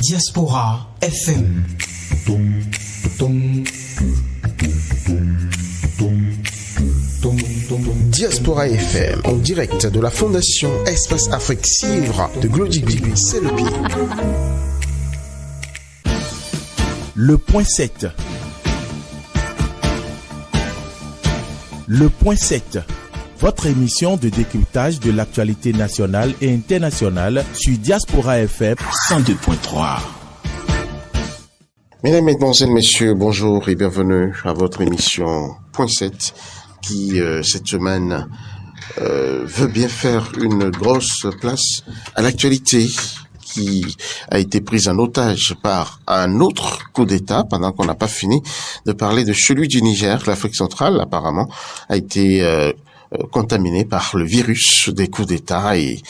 Diaspora FM. Diaspora FM, en direct de la Fondation Espace Afrique Civre de Glodigi, c'est le pied. Le point 7. Le point 7. Votre émission de décryptage de l'actualité nationale et internationale sur Diaspora FM 102.3. Mesdames, Mesdemoiselles, Messieurs, bonjour et bienvenue à votre émission Point 7 qui, cette semaine, veut bien faire une grosse place à l'actualité qui a été prise en otage par un autre coup d'État pendant qu'on n'a pas fini de parler de celui du Niger. L'Afrique centrale, apparemment, a été contaminé par le virus des coups d'État et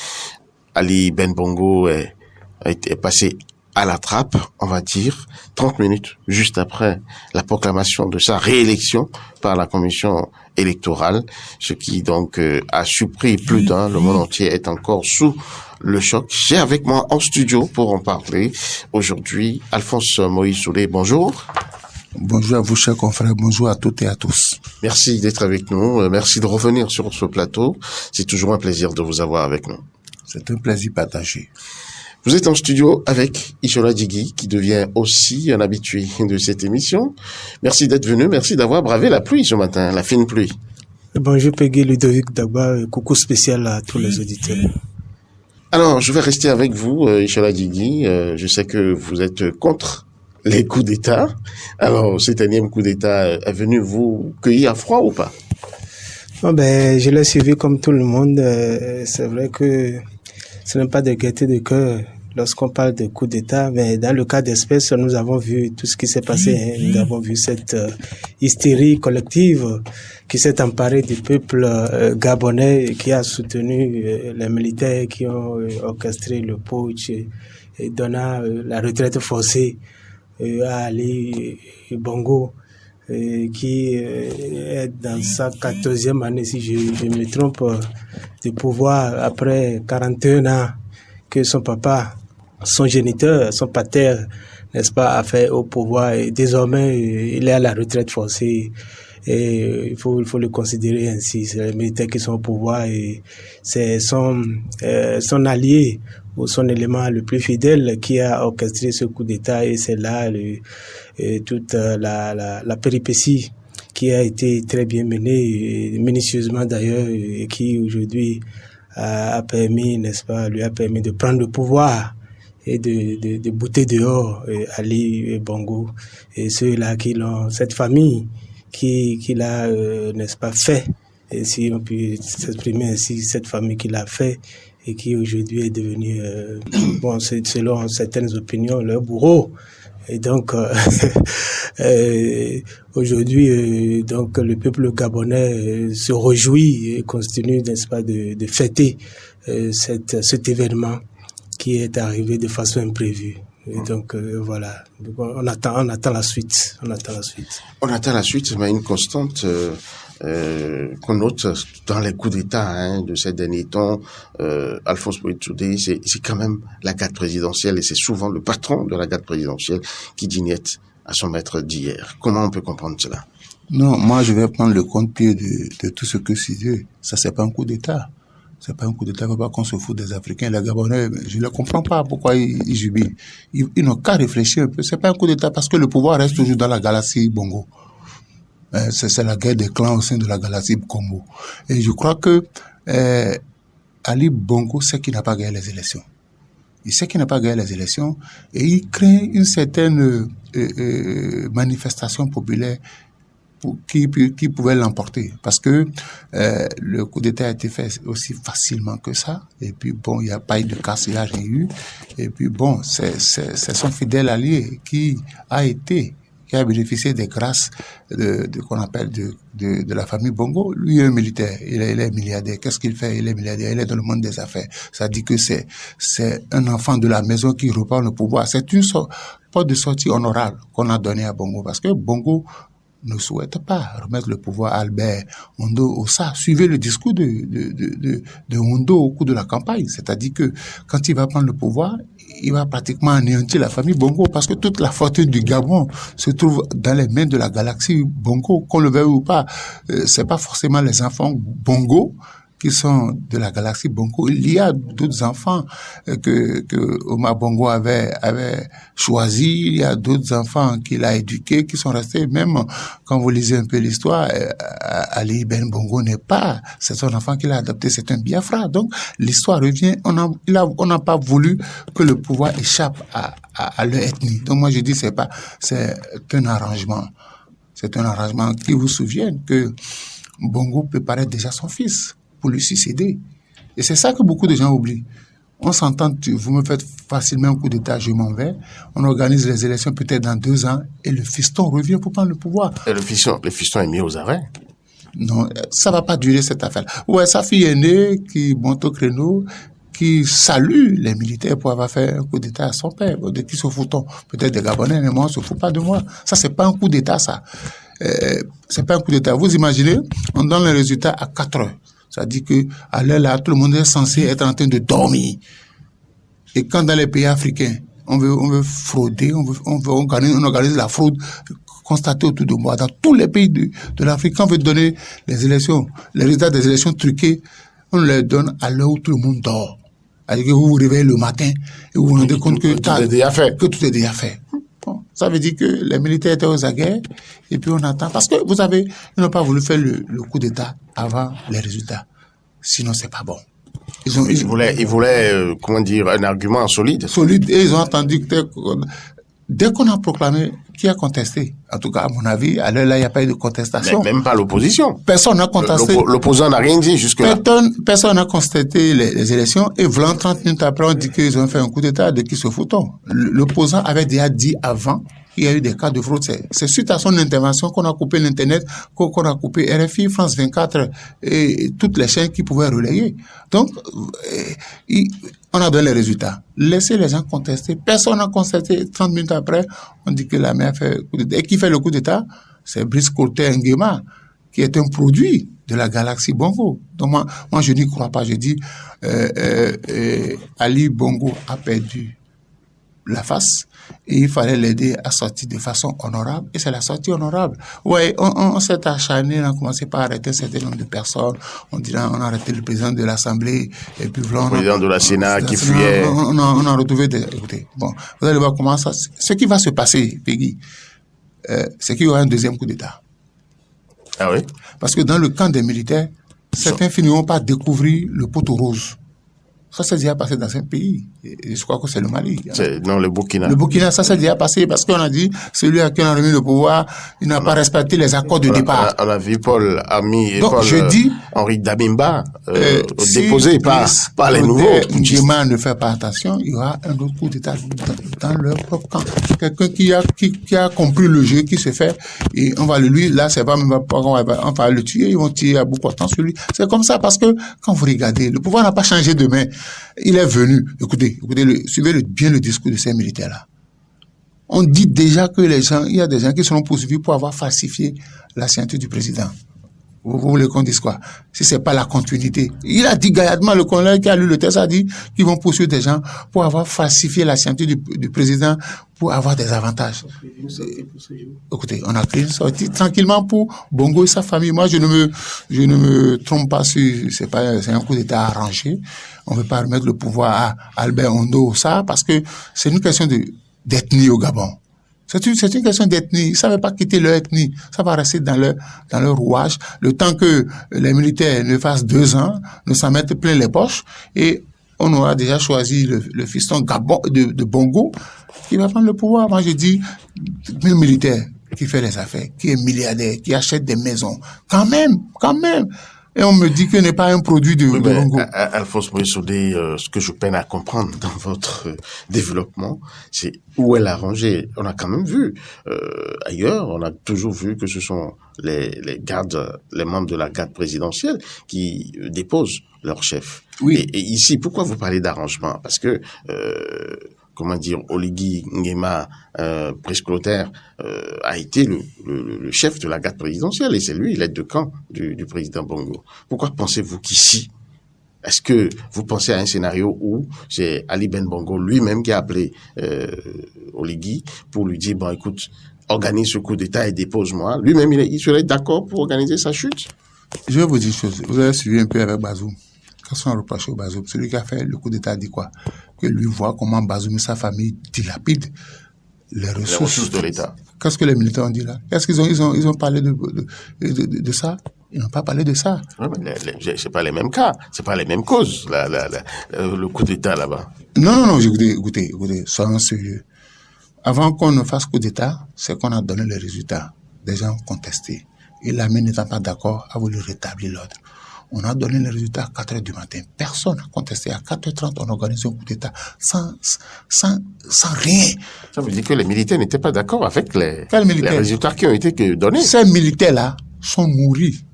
Ali Ben Bongo a été passé à la trappe, on va dire, 30 minutes juste après la proclamation de sa réélection par la commission électorale, ce qui donc a surpris plus d'un. Le monde entier est encore sous le choc. J'ai avec moi en studio pour en parler aujourd'hui Alphonse Moïse Soulé. Bonjour. Bonjour à vous, chers confrères. Bonjour à toutes et à tous. Merci d'être avec nous. Merci de revenir sur ce plateau. C'est toujours un plaisir de vous avoir avec nous. C'est un plaisir partagé. Vous êtes en studio avec Ishola Djigui, qui devient aussi un habitué de cette émission. Merci d'être venu. Merci d'avoir bravé la pluie ce matin, la fine pluie. Bonjour Peggy Ludovic Dagba. Coucou spécial à tous les auditeurs. Alors, je vais rester avec vous, Ishola Djigui. Je sais que vous êtes contre les coups d'État. Alors, cet énième coup d'État est venu vous cueillir à froid ou pas? Je l'ai suivi comme tout le monde. C'est vrai que ce n'est pas de gaieté de cœur lorsqu'on parle de coup d'État, mais dans le cas d'espèce, nous avons vu tout ce qui s'est passé. Nous avons vu cette hystérie collective qui s'est emparée du peuple gabonais, qui a soutenu les militaires qui ont orchestré le putsch et donnant la retraite forcée à Ali Bongo, qui est dans sa 14e année, si je me trompe, de pouvoir après 41 ans que son papa, son géniteur, son pater, n'est-ce pas, a fait au pouvoir, et désormais il est à la retraite forcée. Et il faut le considérer ainsi. C'est les militaires qui sont au pouvoir et c'est son allié ou son élément le plus fidèle qui a orchestré ce coup d'État, et c'est là toute la péripétie qui a été très bien menée, minutieusement d'ailleurs, et qui aujourd'hui a permis, n'est-ce pas, lui a permis de prendre le pouvoir et de bouter dehors Ali Bongo et ceux-là qui l'ont, cette famille qui l'a, n'est-ce pas, fait, et si on peut s'exprimer ainsi, cette famille qui l'a fait et qui aujourd'hui est devenue, selon certaines opinions, leur bourreau. Et donc, aujourd'hui, donc le peuple gabonais se réjouit et continue, n'est-ce pas, de fêter cet événement qui est arrivé de façon imprévue. Et donc, voilà. Donc, on attend la suite. On attend la suite, mais une constante qu'on note dans les coups d'État de ces derniers temps, Alphonse Moïse Soulé, c'est quand même la garde présidentielle, et c'est souvent le patron de la garde présidentielle qui dit niet à son maître d'hier. Comment on peut comprendre cela? Non, moi je vais prendre le contre-pied de tout ce que c'est dit. Ça, c'est pas un coup d'État. C'est pas un coup d'État, il ne faut pas qu'on se fout des Africains. Les Gabonais, je ne comprends pas pourquoi ils jubilent. Ils n'ont qu'à réfléchir un peu. C'est pas un coup d'État parce que le pouvoir reste toujours dans la galaxie Bongo. C'est la guerre des clans au sein de la galaxie Congo. Et je crois que Ali Bongo sait qu'il n'a pas gagné les élections. Il sait qu'il n'a pas gagné les élections et il crée une certaine manifestation populaire qui pouvait l'emporter. Parce que le coup d'État a été fait aussi facilement que ça. Et puis bon, il n'y a pas eu de casse, il n'y a rien eu. Et puis bon, c'est son fidèle allié qui a bénéficié des grâces qu'on appelle de la famille Bongo. Lui est un militaire, il est milliardaire. Qu'est-ce qu'il fait? Il est milliardaire, il est dans le monde des affaires. Ça dit que c'est un enfant de la maison qui reprend le pouvoir. C'est une porte de sortie honorable qu'on a donnée à Bongo, parce que Bongo ne souhaite pas remettre le pouvoir à Albert Hondo Ossa. Suivez le discours de Hondo au cours de la campagne. C'est-à-dire que quand il va prendre le pouvoir, il va pratiquement anéantir la famille Bongo parce que toute la fortune du Gabon se trouve dans les mains de la galaxie Bongo, qu'on le veuille ou pas. C'est pas forcément les enfants Bongo qui sont de la galaxie Bongo. Il y a d'autres enfants que Omar Bongo avait choisi. Il y a d'autres enfants qu'il a éduqués qui sont restés. Même quand vous lisez un peu l'histoire, Ali Ben Bongo n'est pas, c'est son enfant qu'il a adopté, c'est un Biafra. Donc l'histoire revient. On n'a pas voulu que le pouvoir échappe à leur ethnie. Donc moi je dis c'est un arrangement. C'est un arrangement qui vous souvienne que Bongo préparait déjà son fils pour lui succéder. Et c'est ça que beaucoup de gens oublient. On s'entend, vous me faites facilement un coup d'état, je m'en vais. On organise les élections peut-être dans 2 ans et le fiston revient pour prendre le pouvoir. Et le fiston est mis aux arrêts. Non, ça va pas durer cette affaire. Ouais, sa fille aînée qui monte au créneau, qui salue les militaires pour avoir fait un coup d'état à son père. De qui se fout-on? Peut-être des Gabonais, mais moi, on se fout pas de moi. Ça, c'est pas un coup d'état, ça. C'est pas un coup d'état. Vous imaginez, on donne les résultats à 4 heures. Ça dit que à l'heure là, tout le monde est censé être en train de dormir. Et quand dans les pays africains, on veut frauder, on organise la fraude constatée autour de moi. Dans tous les pays de l'Afrique, quand on veut donner les résultats des élections truquées, on les donne à l'heure où tout le monde dort. C'est-à-dire que vous vous réveillez le matin et vous vous rendez compte que tout est déjà fait. Bon, ça veut dire que les militaires étaient aux aguets et puis on attend. Parce que vous savez, ils n'ont pas voulu faire le coup d'État avant les résultats. Sinon, c'est pas bon. Ils voulaient comment dire, un argument solide. Solide. Et ils ont entendu que dès qu'on a proclamé, qui a contesté? En tout cas, à mon avis, à l'heure là, il n'y a pas eu de contestation. Mais même pas l'opposition. Personne n'a contesté. L'opposant n'a rien dit jusque-là. Personne n'a contesté les élections et v'là 30 minutes après, on dit qu'ils ont fait un coup d'État, de qui se fout-on? L'opposant avait déjà dit avant qu'il y a eu des cas de fraude. C'est suite à son intervention qu'on a coupé l'Internet, qu'on a coupé RFI, France 24 et toutes les chaînes qui pouvaient relayer. Donc, on a donné les résultats. Laissez les gens contester. Personne n'a contesté. 30 minutes après, on dit que la mère fait coup d'État. Et qui fait le coup d'État? C'est Brice Colter Nguema, qui est un produit de la galaxie Bongo. Donc moi je n'y crois pas. Je dis, Ali Bongo a perdu la face et il fallait l'aider à sortir de façon honorable et c'est la sortie honorable. Ouais, on s'est acharné, on a commencé par arrêter un certain nombre de personnes. On a arrêté le président de l'Assemblée et puis voilà. Le président de la Sénat qui fuyait. On a retrouvé écoutez, bon, vous allez voir comment ça, ce qui va se passer, Peggy, c'est qu'il y aura un deuxième coup d'État. Ah oui? Parce que dans le camp des militaires, certains finiront par découvrir le poteau rose. Ça s'est déjà passé dans un pays. Et je crois que c'est le Mali. Non, le Burkina. Le Burkina, ça s'est déjà passé parce qu'on a dit, celui à qui on a remis le pouvoir, il n'a pas respecté les accords de départ. On a vu Paul Ami et donc, Paul Henri Dabimba déposé par les nouveaux. Nguema ne fait pas attention, il y aura un autre coup d'État dans leur propre camp. Quelqu'un qui a compris le jeu qui se fait, et on va là, c'est pas même pas on va le tuer, ils vont tirer à bout portant sur lui. C'est comme ça parce que quand vous regardez, le pouvoir n'a pas changé de main. Il est venu. Écoutez, suivez bien le discours de ces militaires-là. On dit déjà que il y a des gens qui seront poursuivis pour avoir falsifié la signature du président. Vous voulez qu'on dise quoi? Si c'est pas la continuité. Il a dit gaillardement, le colonel qui a lu le texte a dit qu'ils vont poursuivre des gens pour avoir falsifié la signature du président pour avoir des avantages. Écoutez, on a pris une sortie tranquillement pour Bongo et sa famille. Moi, je ne me trompe pas si c'est un coup d'État arrangé. On ne veut pas remettre le pouvoir à Albert Hondo, ça, parce que c'est une question d'ethnie au Gabon. C'est une question d'ethnie. Ils ne savaient pas quitter leur ethnie. Ça va rester dans leur rouage. Le temps que les militaires ne fassent 2 ans, ne s'en mettent plein les poches. Et on aura déjà choisi le fiston Gabon, de Bongo qui va prendre le pouvoir. Moi, je dis, un militaire qui fait les affaires, qui est milliardaire, qui achète des maisons. Quand même. Et on me dit qu'il n'est pas un produit de Bongo. Alphonse Moïse-Soudé, ce que je peine à comprendre dans votre développement, c'est où est la rangée. On a quand même vu ailleurs, on a toujours vu que ce sont les gardes, les membres de la garde présidentielle qui déposent leur chef. Oui. Et ici, pourquoi vous parlez d'arrangement? Parce que Oligui Nguema Presclotaire a été le chef de la garde présidentielle et c'est lui l'aide de camp du président Bongo. Pourquoi pensez-vous qu'ici, est-ce que vous pensez à un scénario où c'est Ali Ben Bongo lui-même qui a appelé Oligui pour lui dire, bon écoute, organise ce coup d'État et dépose-moi. Lui-même, il serait d'accord pour organiser sa chute? Je vais vous dire une chose. Vous avez suivi un peu avec Bazoum. Quand on reproche au Bazoum, celui qui a fait le coup d'État dit quoi? Que lui voit comment Bazoum et sa famille dilapident les ressources de l'État. Qu'est-ce que les militaires ont dit là? Est-ce qu'ils ont parlé de ça? Ils n'ont pas parlé de ça. Ouais, mais c'est pas les mêmes cas, c'est pas les mêmes causes, le coup d'État là-bas. Non, écoutez, soyons sérieux. Avant qu'on ne fasse coup d'État, c'est qu'on a donné les résultats. Des gens ont contesté. Et l'armée n'étant pas d'accord, a voulu rétablir l'ordre. On a donné les résultats à 4h du matin. Personne n'a contesté. À 4h30, on a organisé un coup d'État sans rien. Ça veut dire que les militaires n'étaient pas d'accord avec les résultats qui ont été donnés. Ces militaires-là sont nourris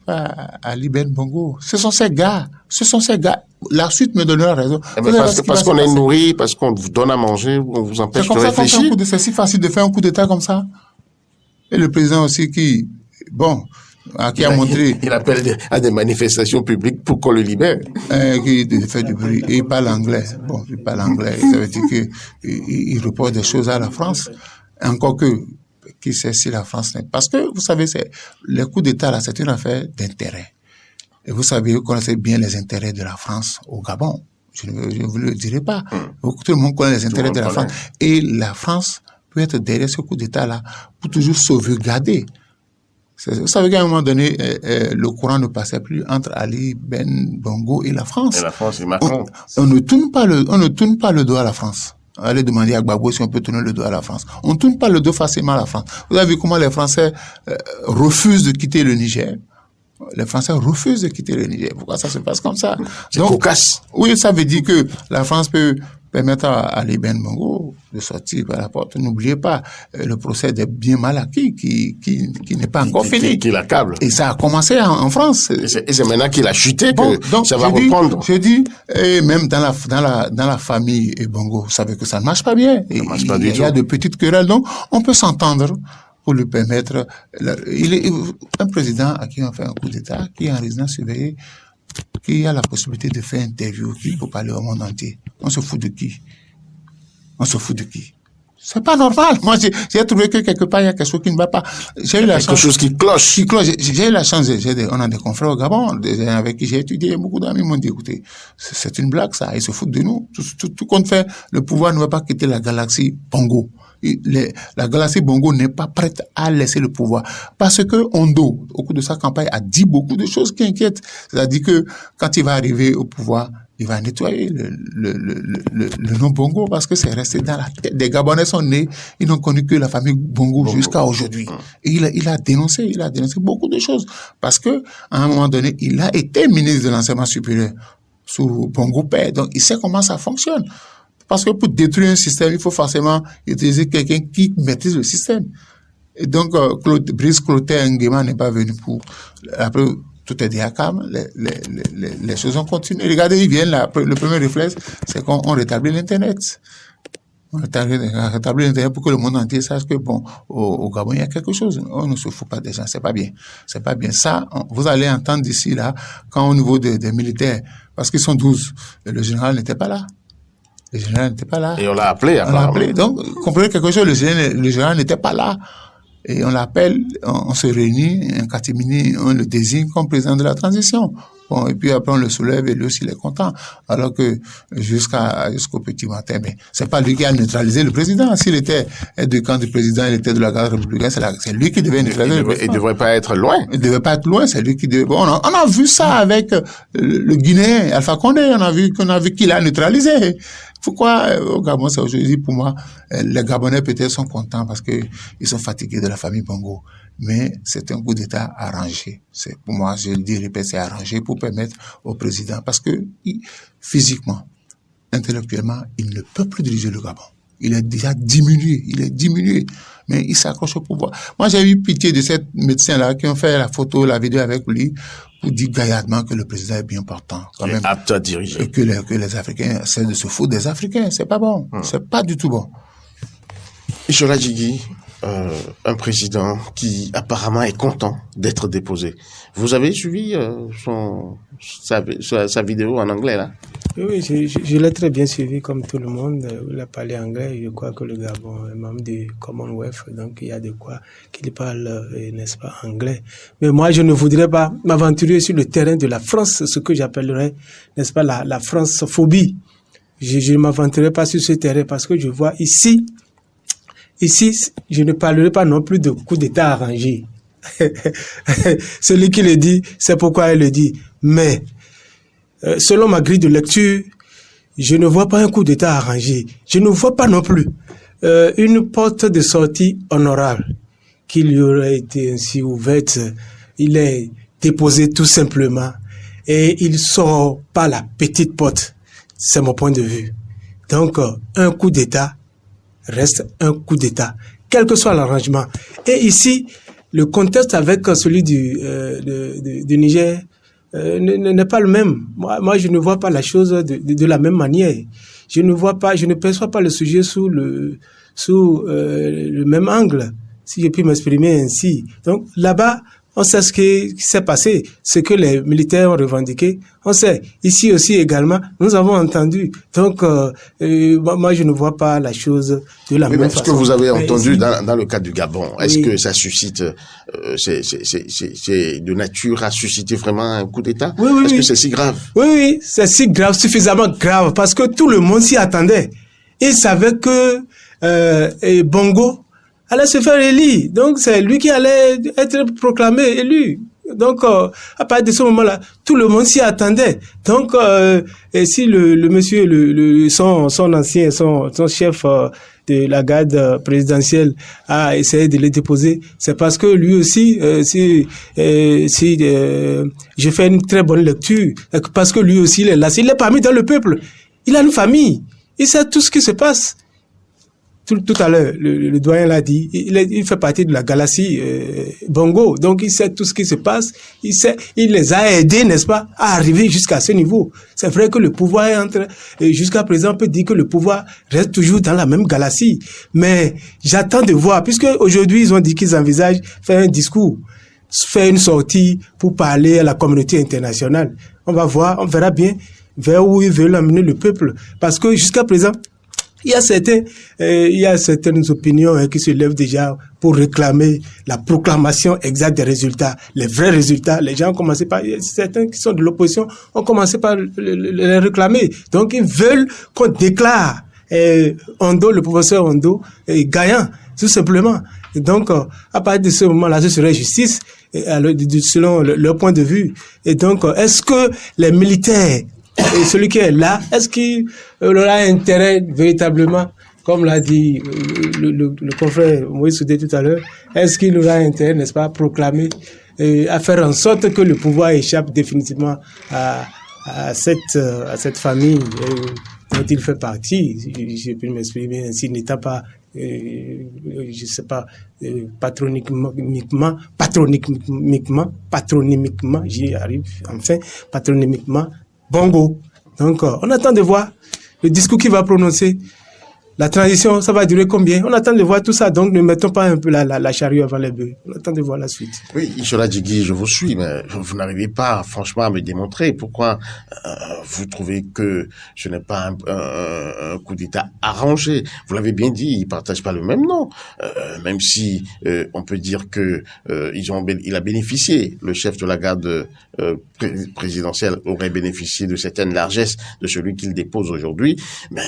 par Ali Ben Bongo. Ce sont ces gars. La suite me donnera raison. Parce qu'on est nourri, parce qu'on vous donne à manger, on vous empêche de réfléchir. C'est si facile de faire un coup d'État comme ça. Et le président aussi qui a montré... Il appelle à des manifestations publiques pour qu'on le libère. Qui fait du bruit. Et il parle anglais. Bon, il parle anglais. Ça veut dire qu'il reporte des choses à la France. Encore que, qui sait si la France n'est... Parce que, vous savez, les coups d'État, là, c'est une affaire d'intérêt. Et vous savez, vous connaissez bien les intérêts de la France au Gabon. Je ne vous le dirai pas. Tout le monde connaît les intérêts de la France. Et la France peut être derrière ce coup d'État-là pour toujours sauvegarder. Vous savez qu'à un moment donné, le courant ne passait plus entre Ali Ben Bongo et la France. Et la France et Macron. On ne tourne pas le dos à la France. Allez demander à Gbagbo si on peut tourner le dos à la France. On ne tourne pas le dos facilement à la France. Vous avez vu comment les Français refusent de quitter le Niger. Les Français refusent de quitter le Niger. Pourquoi ça se passe comme ça? C'est cocasse. Oui, ça veut dire que la France peut permettre à Ali Ben Bongo de sortir par la porte. N'oubliez pas le procès des biens mal acquis qui n'est pas encore fini. Qui l'accable. Et ça a commencé en France. Et c'est maintenant qu'il a chuté que ça va reprendre. Je dis, et même dans la famille Bongo, vous savez que ça ne marche pas bien. Il y a de petites querelles, donc on peut s'entendre pour lui permettre. Il est un président à qui on fait un coup d'État, qui est en résidence surveillée, qui a la possibilité de faire interview, qui peut parler au monde entier. On se fout de qui? C'est pas normal. Moi, j'ai trouvé que quelque part, il y a quelque chose qui ne va pas. J'ai eu la chance. Quelque chose qui cloche. J'ai eu la chance, on a des confrères au Gabon, des gens avec qui j'ai étudié, beaucoup d'amis m'ont dit, écoutez, c'est une blague, ça, ils se foutent de nous. Tout compte fait, le pouvoir ne va pas quitter la galaxie Bongo. La galaxie Bongo n'est pas prête à laisser le pouvoir. Parce que Ondo, au cours de sa campagne, a dit beaucoup de choses qui inquiètent. C'est-à-dire que quand il va arriver au pouvoir, il va nettoyer le nom Bongo parce que c'est resté dans la tête. Des Gabonais sont nés, ils n'ont connu que la famille Bongo jusqu'à aujourd'hui. Et il a dénoncé beaucoup de choses. Parce que, à un moment donné, il a été ministre de l'enseignement supérieur sous Bongo Père. Donc, il sait comment ça fonctionne. Parce que pour détruire un système, il faut forcément utiliser quelqu'un qui maîtrise le système. Et donc, Brice Clotaire Nguema n'est pas venu pour... Après, tout est dit à calme, les choses ont continué. Regardez, ils viennent là, le premier réflexe, c'est qu'on rétablit l'Internet. On rétablit l'Internet pour que le monde entier sache que, bon, au Gabon, il y a quelque chose. On ne se fout pas des gens, c'est pas bien. C'est pas bien. Ça, vous allez entendre d'ici là, quand au niveau des militaires, parce qu'ils sont 12, le général n'était pas là. Le général n'était pas là. Et on l'a appelé, apparemment. On l'a appelé. Donc, comprenez quelque chose, le général n'était pas là. Et on l'appelle, on se réunit, un catimini, on le désigne comme président de la transition. Bon, et puis après on le soulève et lui aussi il est content. Alors que jusqu'au petit matin, mais c'est pas lui qui a neutralisé le président. S'il était du camp du président, il était de la garde républicaine, c'est lui qui devait neutraliser le président. Il devrait pas être loin. Il devait pas être loin, c'est lui qui devait. Bon, on a vu ça avec le Guinéen Alpha Condé, on a vu qu'il a neutralisé. Pourquoi au Gabon, c'est aujourd'hui, pour moi, les Gabonais peut-être sont contents parce que ils sont fatigués de la famille Bongo. Mais c'est un coup d'État arrangé. C'est, pour moi, je le dis, répète, c'est arrangé pour permettre au président, parce que physiquement, intellectuellement, il ne peut plus diriger le Gabon. il est déjà diminué. Mais il s'accroche au pouvoir. Moi, j'ai eu pitié de ces médecins-là qui ont fait la photo, la vidéo avec lui pour dire gaillardement que le président est bien portant. Quand même. Apte à diriger. Et que les Africains essaient de se foutre des Africains. C'est pas bon. C'est pas du tout bon. Ishola Djigui, un président qui apparemment est content d'être déposé. Vous avez suivi sa vidéo en anglais, là? Oui, je l'ai très bien suivi comme tout le monde. Il a parlé anglais. Je crois que le Gabon est membre du Commonwealth, donc il y a de quoi qu'il parle, n'est-ce pas, anglais. Mais moi, je ne voudrais pas m'aventurer sur le terrain de la France, ce que j'appellerais, n'est-ce pas, la France-phobie. Je ne m'aventurerai pas sur ce terrain parce que je vois ici, je ne parlerai pas non plus de coup d'État arrangé. Celui qui le dit, c'est pourquoi il le dit. Mais, selon ma grille de lecture, je ne vois pas un coup d'État arrangé. Je ne vois pas non plus une porte de sortie honorable qui lui aurait été ainsi ouverte. Il est déposé tout simplement et il sort par la petite porte. C'est mon point de vue. Donc, un coup d'État reste un coup d'État, quel que soit l'arrangement. Et ici, le contexte avec celui du Niger n'est pas le même. Moi, je ne vois pas la chose de la même manière. Je ne perçois pas le sujet sous le même angle, si je puis m'exprimer ainsi. Donc, là-bas, on sait ce qui s'est passé, ce que les militaires ont revendiqué. On sait. Ici aussi également, nous avons entendu. Donc, moi, je ne vois pas la chose de la même façon. Ce que vous avez entendu dans le cas du Gabon, est-ce que ça suscite, c'est de nature à susciter vraiment un coup d'État? Est-ce que c'est si grave? Oui, c'est si grave, suffisamment grave, parce que tout le monde s'y attendait. Il savait que Bongo allait se faire élire. Donc, c'est lui qui allait être proclamé élu. Donc, à partir de ce moment-là, tout le monde s'y attendait. Donc, et si le monsieur, son ancien, son chef de la garde présidentielle a essayé de le déposer, c'est parce que lui aussi, je fais une très bonne lecture, parce que lui aussi, il est là. Il est parmi dans le peuple. Il a une famille. Il sait tout ce qui se passe. Tout à l'heure, le doyen l'a dit, il fait partie de la galaxie Bongo, donc il sait tout ce qui se passe, il les a aidés, n'est-ce pas, à arriver jusqu'à ce niveau. C'est vrai que le pouvoir est jusqu'à présent, on peut dire que le pouvoir reste toujours dans la même galaxie, mais j'attends de voir, puisque aujourd'hui ils ont dit qu'ils envisagent faire un discours, faire une sortie pour parler à la communauté internationale. On va voir, on verra bien vers où ils veulent amener le peuple, parce que jusqu'à présent, il y a certaines opinions qui se lèvent déjà pour réclamer la proclamation exacte des résultats, les vrais résultats. Les gens ont commencé par, certains qui sont de l'opposition ont commencé par les réclamer. Donc ils veulent qu'on déclare Ondo, le professeur Ondo, gagnant, tout simplement. Et donc, à partir de ce moment-là, ce serait justice, selon leur point de vue. Et donc, est-ce que les militaires et celui qui est là, est-ce qu'il aura intérêt véritablement, comme l'a dit le confrère Moïse Soudé tout à l'heure, est-ce qu'il aura intérêt, n'est-ce pas, à proclamer, à faire en sorte que le pouvoir échappe définitivement à cette famille dont il fait partie, je peux m'exprimer ainsi, n'étant pas, je sais pas, patronymiquement, j'y arrive, enfin, patronymiquement, Bongo. Donc, on attend de voir le discours qu'il va prononcer. La transition, ça va durer combien? On attend de voir tout ça. Donc, ne mettons pas un peu la charrue avant les bœufs. On attend de voir la suite. Oui, Ishola Djigui, je vous suis, mais vous n'arrivez pas, franchement, à me démontrer pourquoi vous trouvez que ce n'est pas un coup d'État arrangé. Vous l'avez bien dit, ils partagent pas le même nom. Même si on peut dire que il a bénéficié, le chef de la garde présidentielle aurait bénéficié de certaines largesses de celui qu'il dépose aujourd'hui, mais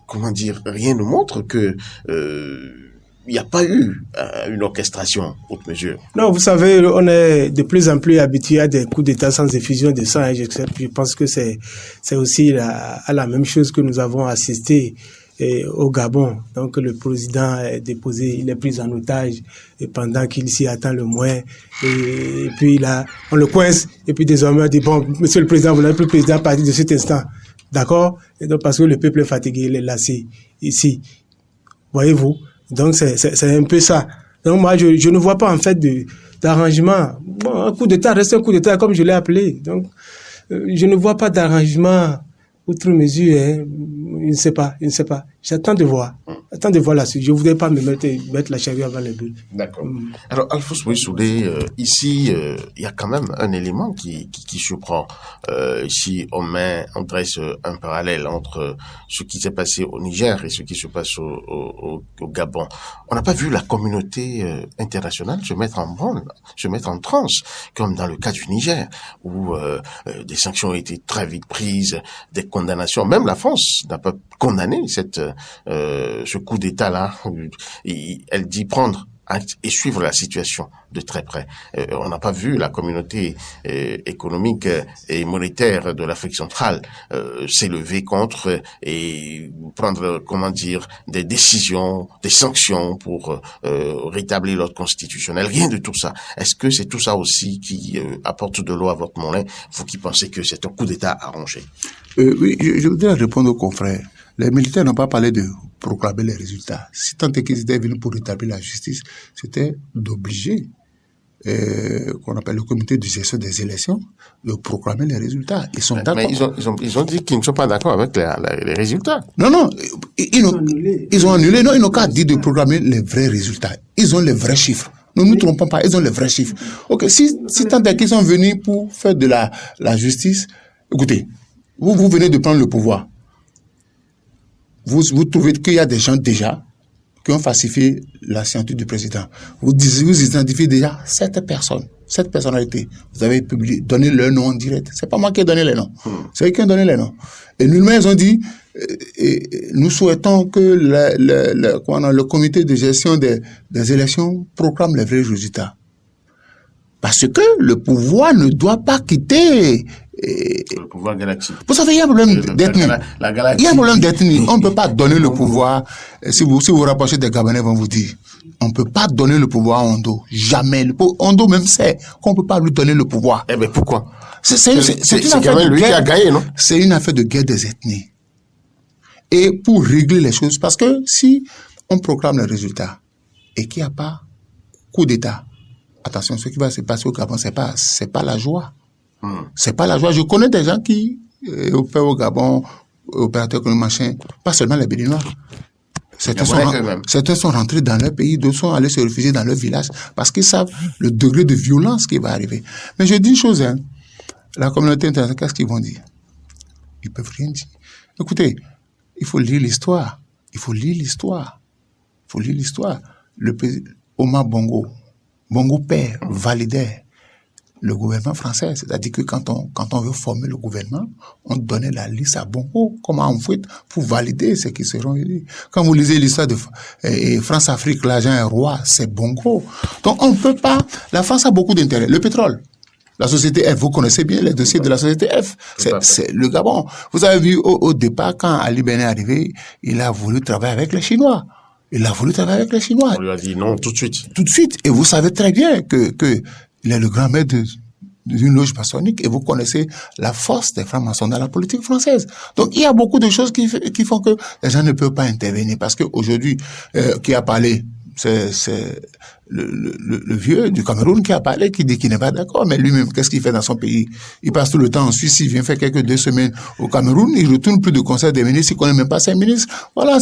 comment dire, rien ne montre que il n'y a pas eu une orchestration haute mesure. Non, vous savez, on est de plus en plus habitué à des coups d'État sans effusion de sang. Je pense que c'est aussi à la même chose que nous avons assisté au Gabon. Donc le président est déposé, il est pris en otage et pendant qu'il s'y attend le moins. Et puis là, on le coince et puis désormais on dit, bon, monsieur le président, vous n'êtes plus président à partir de cet instant. D'accord? Et donc, parce que le peuple est fatigué, il est lassé ici. Voyez-vous? Donc, c'est un peu ça. Donc, moi, je ne vois pas, en fait, d'arrangement. Bon, un coup d'État reste un coup d'État, comme je l'ai appelé. Donc, je ne vois pas d'arrangement outre mesure. Hein. Je ne sais pas. J'attends de voir. La suite. Je ne voudrais pas me mettre la charrue avant les bœufs. D'accord. Alors, Alphonse Soudé, ici, il y a quand même un élément qui surprend. Ici, on dresse un parallèle entre ce qui s'est passé au Niger et ce qui se passe au Gabon. On n'a pas vu la communauté internationale se mettre en branle, se mettre en transe, comme dans le cas du Niger, où des sanctions ont été très vite prises, des condamnations. Même la France n'a pas condamné ce coup d'État-là. Elle dit prendre acte et suivre la situation de très près. On n'a pas vu la communauté économique et monétaire de l'Afrique centrale s'élever contre et prendre, des décisions, des sanctions pour rétablir l'ordre constitutionnel. Rien de tout ça. Est-ce que c'est tout ça aussi qui apporte de l'eau à votre moulin, vous qui pensez que c'est un coup d'État arrangé? Oui, je voudrais répondre aux confrères. Les militaires n'ont pas parlé de proclamer les résultats. Si tant est qu'ils étaient venus pour rétablir la justice, c'était d'obliger qu'on appelle le comité de gestion des élections de proclamer les résultats. Ils sont d'accord. Mais ils ont dit qu'ils ne sont pas d'accord avec les résultats. Non, ils ont annulé. Non, ils n'ont qu'à dire de proclamer les vrais résultats. Ils ont les vrais chiffres. Ne nous trompons pas, ils ont les vrais chiffres. Ok, si tant est qu'ils sont venus pour faire de la justice, écoutez, vous venez de prendre le pouvoir. Vous trouvez qu'il y a des gens déjà qui ont falsifié la signature du président. Vous identifiez déjà 7 personnes, 7 personnalités. Vous avez donné leur nom en direct. C'est pas moi qui ai donné les noms. C'est eux qui ont donné les noms. Et nullement, ils ont dit, nous souhaitons que le comité de gestion des élections proclame les vrais résultats. Parce que le pouvoir ne doit pas quitter le pouvoir galactique. Vous savez, il y a un problème d'ethnie. Il y a un problème d'ethnie. On ne peut pas donner le pouvoir. Si vous rapprochez des Gabonais, vont vous dire, on ne peut pas donner le pouvoir à Ondo. Jamais. Ondo même sait qu'on ne peut pas lui donner le pouvoir. Eh bien, pourquoi? C'est une affaire de lui qui a gagné, non? C'est une affaire de guerre des ethnies. Et pour régler les choses, parce que si on proclame les résultats et qu'il n'y a pas coup d'État, attention, ce qui va se passer au Gabon, c'est pas la joie. C'est pas la joie. Je connais des gens qui, au Gabon, opérateurs économiques, machin, pas seulement les Béninois. Certains sont rentrés dans leur pays, d'autres sont allés se réfugier dans leur village parce qu'ils savent le degré de violence qui va arriver. Mais je dis une chose, hein, la communauté internationale, qu'est-ce qu'ils vont dire? Ils peuvent rien dire. Écoutez, il faut lire l'histoire. Le président Omar Bongo père validait le gouvernement français. C'est-à-dire que quand on veut former le gouvernement, on donnait la liste à Bongo, comme en fait, pour valider ceux qui seront élus. Quand vous lisez l'histoire de France-Afrique, l'argent est roi, c'est Bongo. Donc on ne peut pas... La France a beaucoup d'intérêts. Le pétrole, la société F, vous connaissez bien les dossiers de la société F. C'est le Gabon. Vous avez vu au départ, quand Ali Ben est arrivé, il a voulu travailler avec les Chinois. On lui a dit non tout de suite. Tout de suite. Et vous savez très bien que il est le grand maître d'une loge maçonnique et vous connaissez la force des francs-maçons dans la politique française. Donc, il y a beaucoup de choses qui font que les gens ne peuvent pas intervenir parce qu'aujourd'hui, qui a parlé, c'est le vieux du Cameroun qui a parlé, qui dit qu'il n'est pas d'accord, mais lui-même, qu'est-ce qu'il fait dans son pays? Il passe tout le temps en Suisse, il vient faire quelques 2 semaines au Cameroun, il retourne plus de conseil des ministres, il connaît même pas ses ministres. Voilà,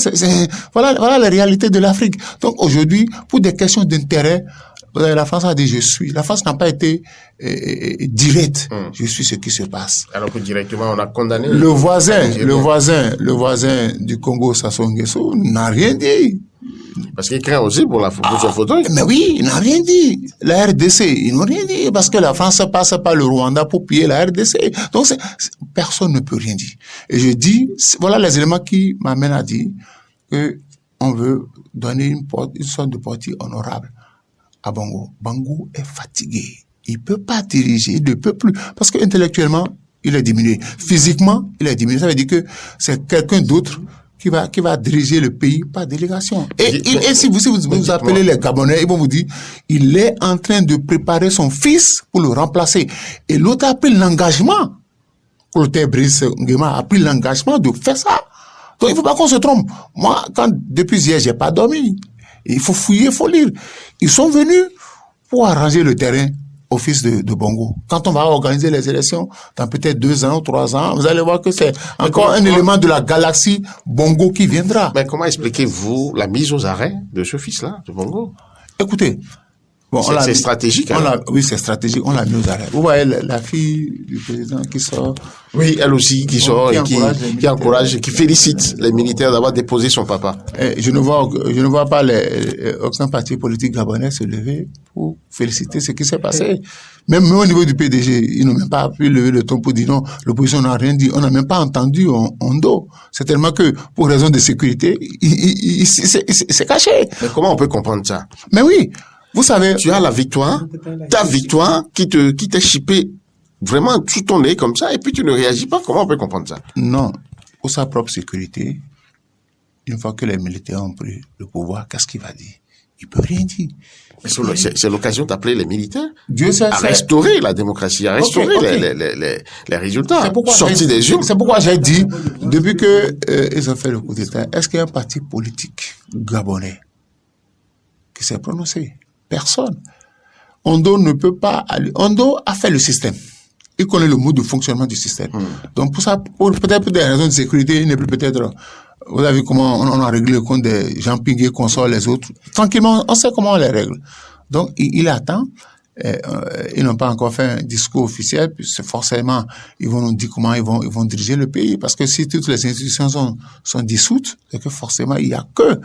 voilà la réalité de l'Afrique. Donc aujourd'hui, pour des questions d'intérêt, la France a dit la France n'a pas été directe. Je suis ce qui se passe. Alors que directement on a condamné le voisin du Congo, Sassou Nguesso, n'a rien dit. Parce qu'il craint aussi pour son fauteuil. Mais oui, il n'a rien dit. La RDC, ils n'ont rien dit parce que la France passe par le Rwanda pour piller la RDC. Donc personne ne peut rien dire. Et je dis, voilà les éléments qui m'amènent à dire que on veut donner une sorte de partie honorable à Bongo. Bongo est fatigué. Il peut pas diriger, il ne peut plus. Parce que intellectuellement, il est diminué. Physiquement, il est diminué. Ça veut dire que c'est quelqu'un d'autre qui va diriger le pays par délégation. Et si vous appelez les Gabonais, ils vont vous dire, il est en train de préparer son fils pour le remplacer. Et l'autre a pris l'engagement Clotaire Brice Nguema a pris l'engagement de faire ça. Donc il ne faut pas qu'on se trompe. Moi, depuis hier, je n'ai pas dormi. Il faut fouiller, il faut lire. Ils sont venus pour arranger le terrain au fils de Bongo. Quand on va organiser les élections, dans peut-être 2 ans ou 3 ans, vous allez voir que c'est encore un élément de la galaxie Bongo qui viendra. Mais comment expliquez-vous la mise aux arrêts de ce fils-là, de Bongo? Écoutez, bon, c'est stratégique. Oui, c'est stratégique. On l'a mis aux arrêts. Vous voyez la fille du président qui sort. Oui, elle aussi qui sort et qui encourage, qui félicite les militaires d'avoir déposé son papa. Je ne vois pas aucun parti politique gabonais se lever pour féliciter ce qui s'est passé. Même au niveau du PDG, ils n'ont même pas pu lever le ton pour dire non, l'opposition n'a rien dit. On n'a même pas entendu Ondo. C'est tellement que, pour raison de sécurité, il s'est caché. Mais comment on peut comprendre ça? Mais oui. Vous savez, tu as la victoire, ta victoire qui t'est chippée vraiment sous ton nez comme ça, et puis tu ne réagis pas. Comment on peut comprendre ça? Non. Pour sa propre sécurité, une fois que les militaires ont pris le pouvoir, qu'est-ce qu'il va dire? Il peut rien dire. C'est l'occasion d'appeler les militaires à restaurer la démocratie, à restaurer les résultats sortis des urnes. C'est pourquoi j'ai dit, depuis que ils ont fait le coup d'État, est-ce qu'il y a un parti politique gabonais qui s'est prononcé? Personne. Ondo ne peut pas aller. Ondo a fait le système. Il connaît le mode de fonctionnement du système. Donc pour ça, peut-être pour des raisons de sécurité, il n'est plus peut-être. Vous avez vu comment on a réglé le compte des Jean Pinguet, Consort, les autres. Tranquillement, on sait comment on les règle. Donc il attend. Ils n'ont pas encore fait un discours officiel, puisque forcément, ils vont nous dire comment ils vont diriger le pays. Parce que si toutes les institutions sont dissoutes, c'est que forcément, il n'y a que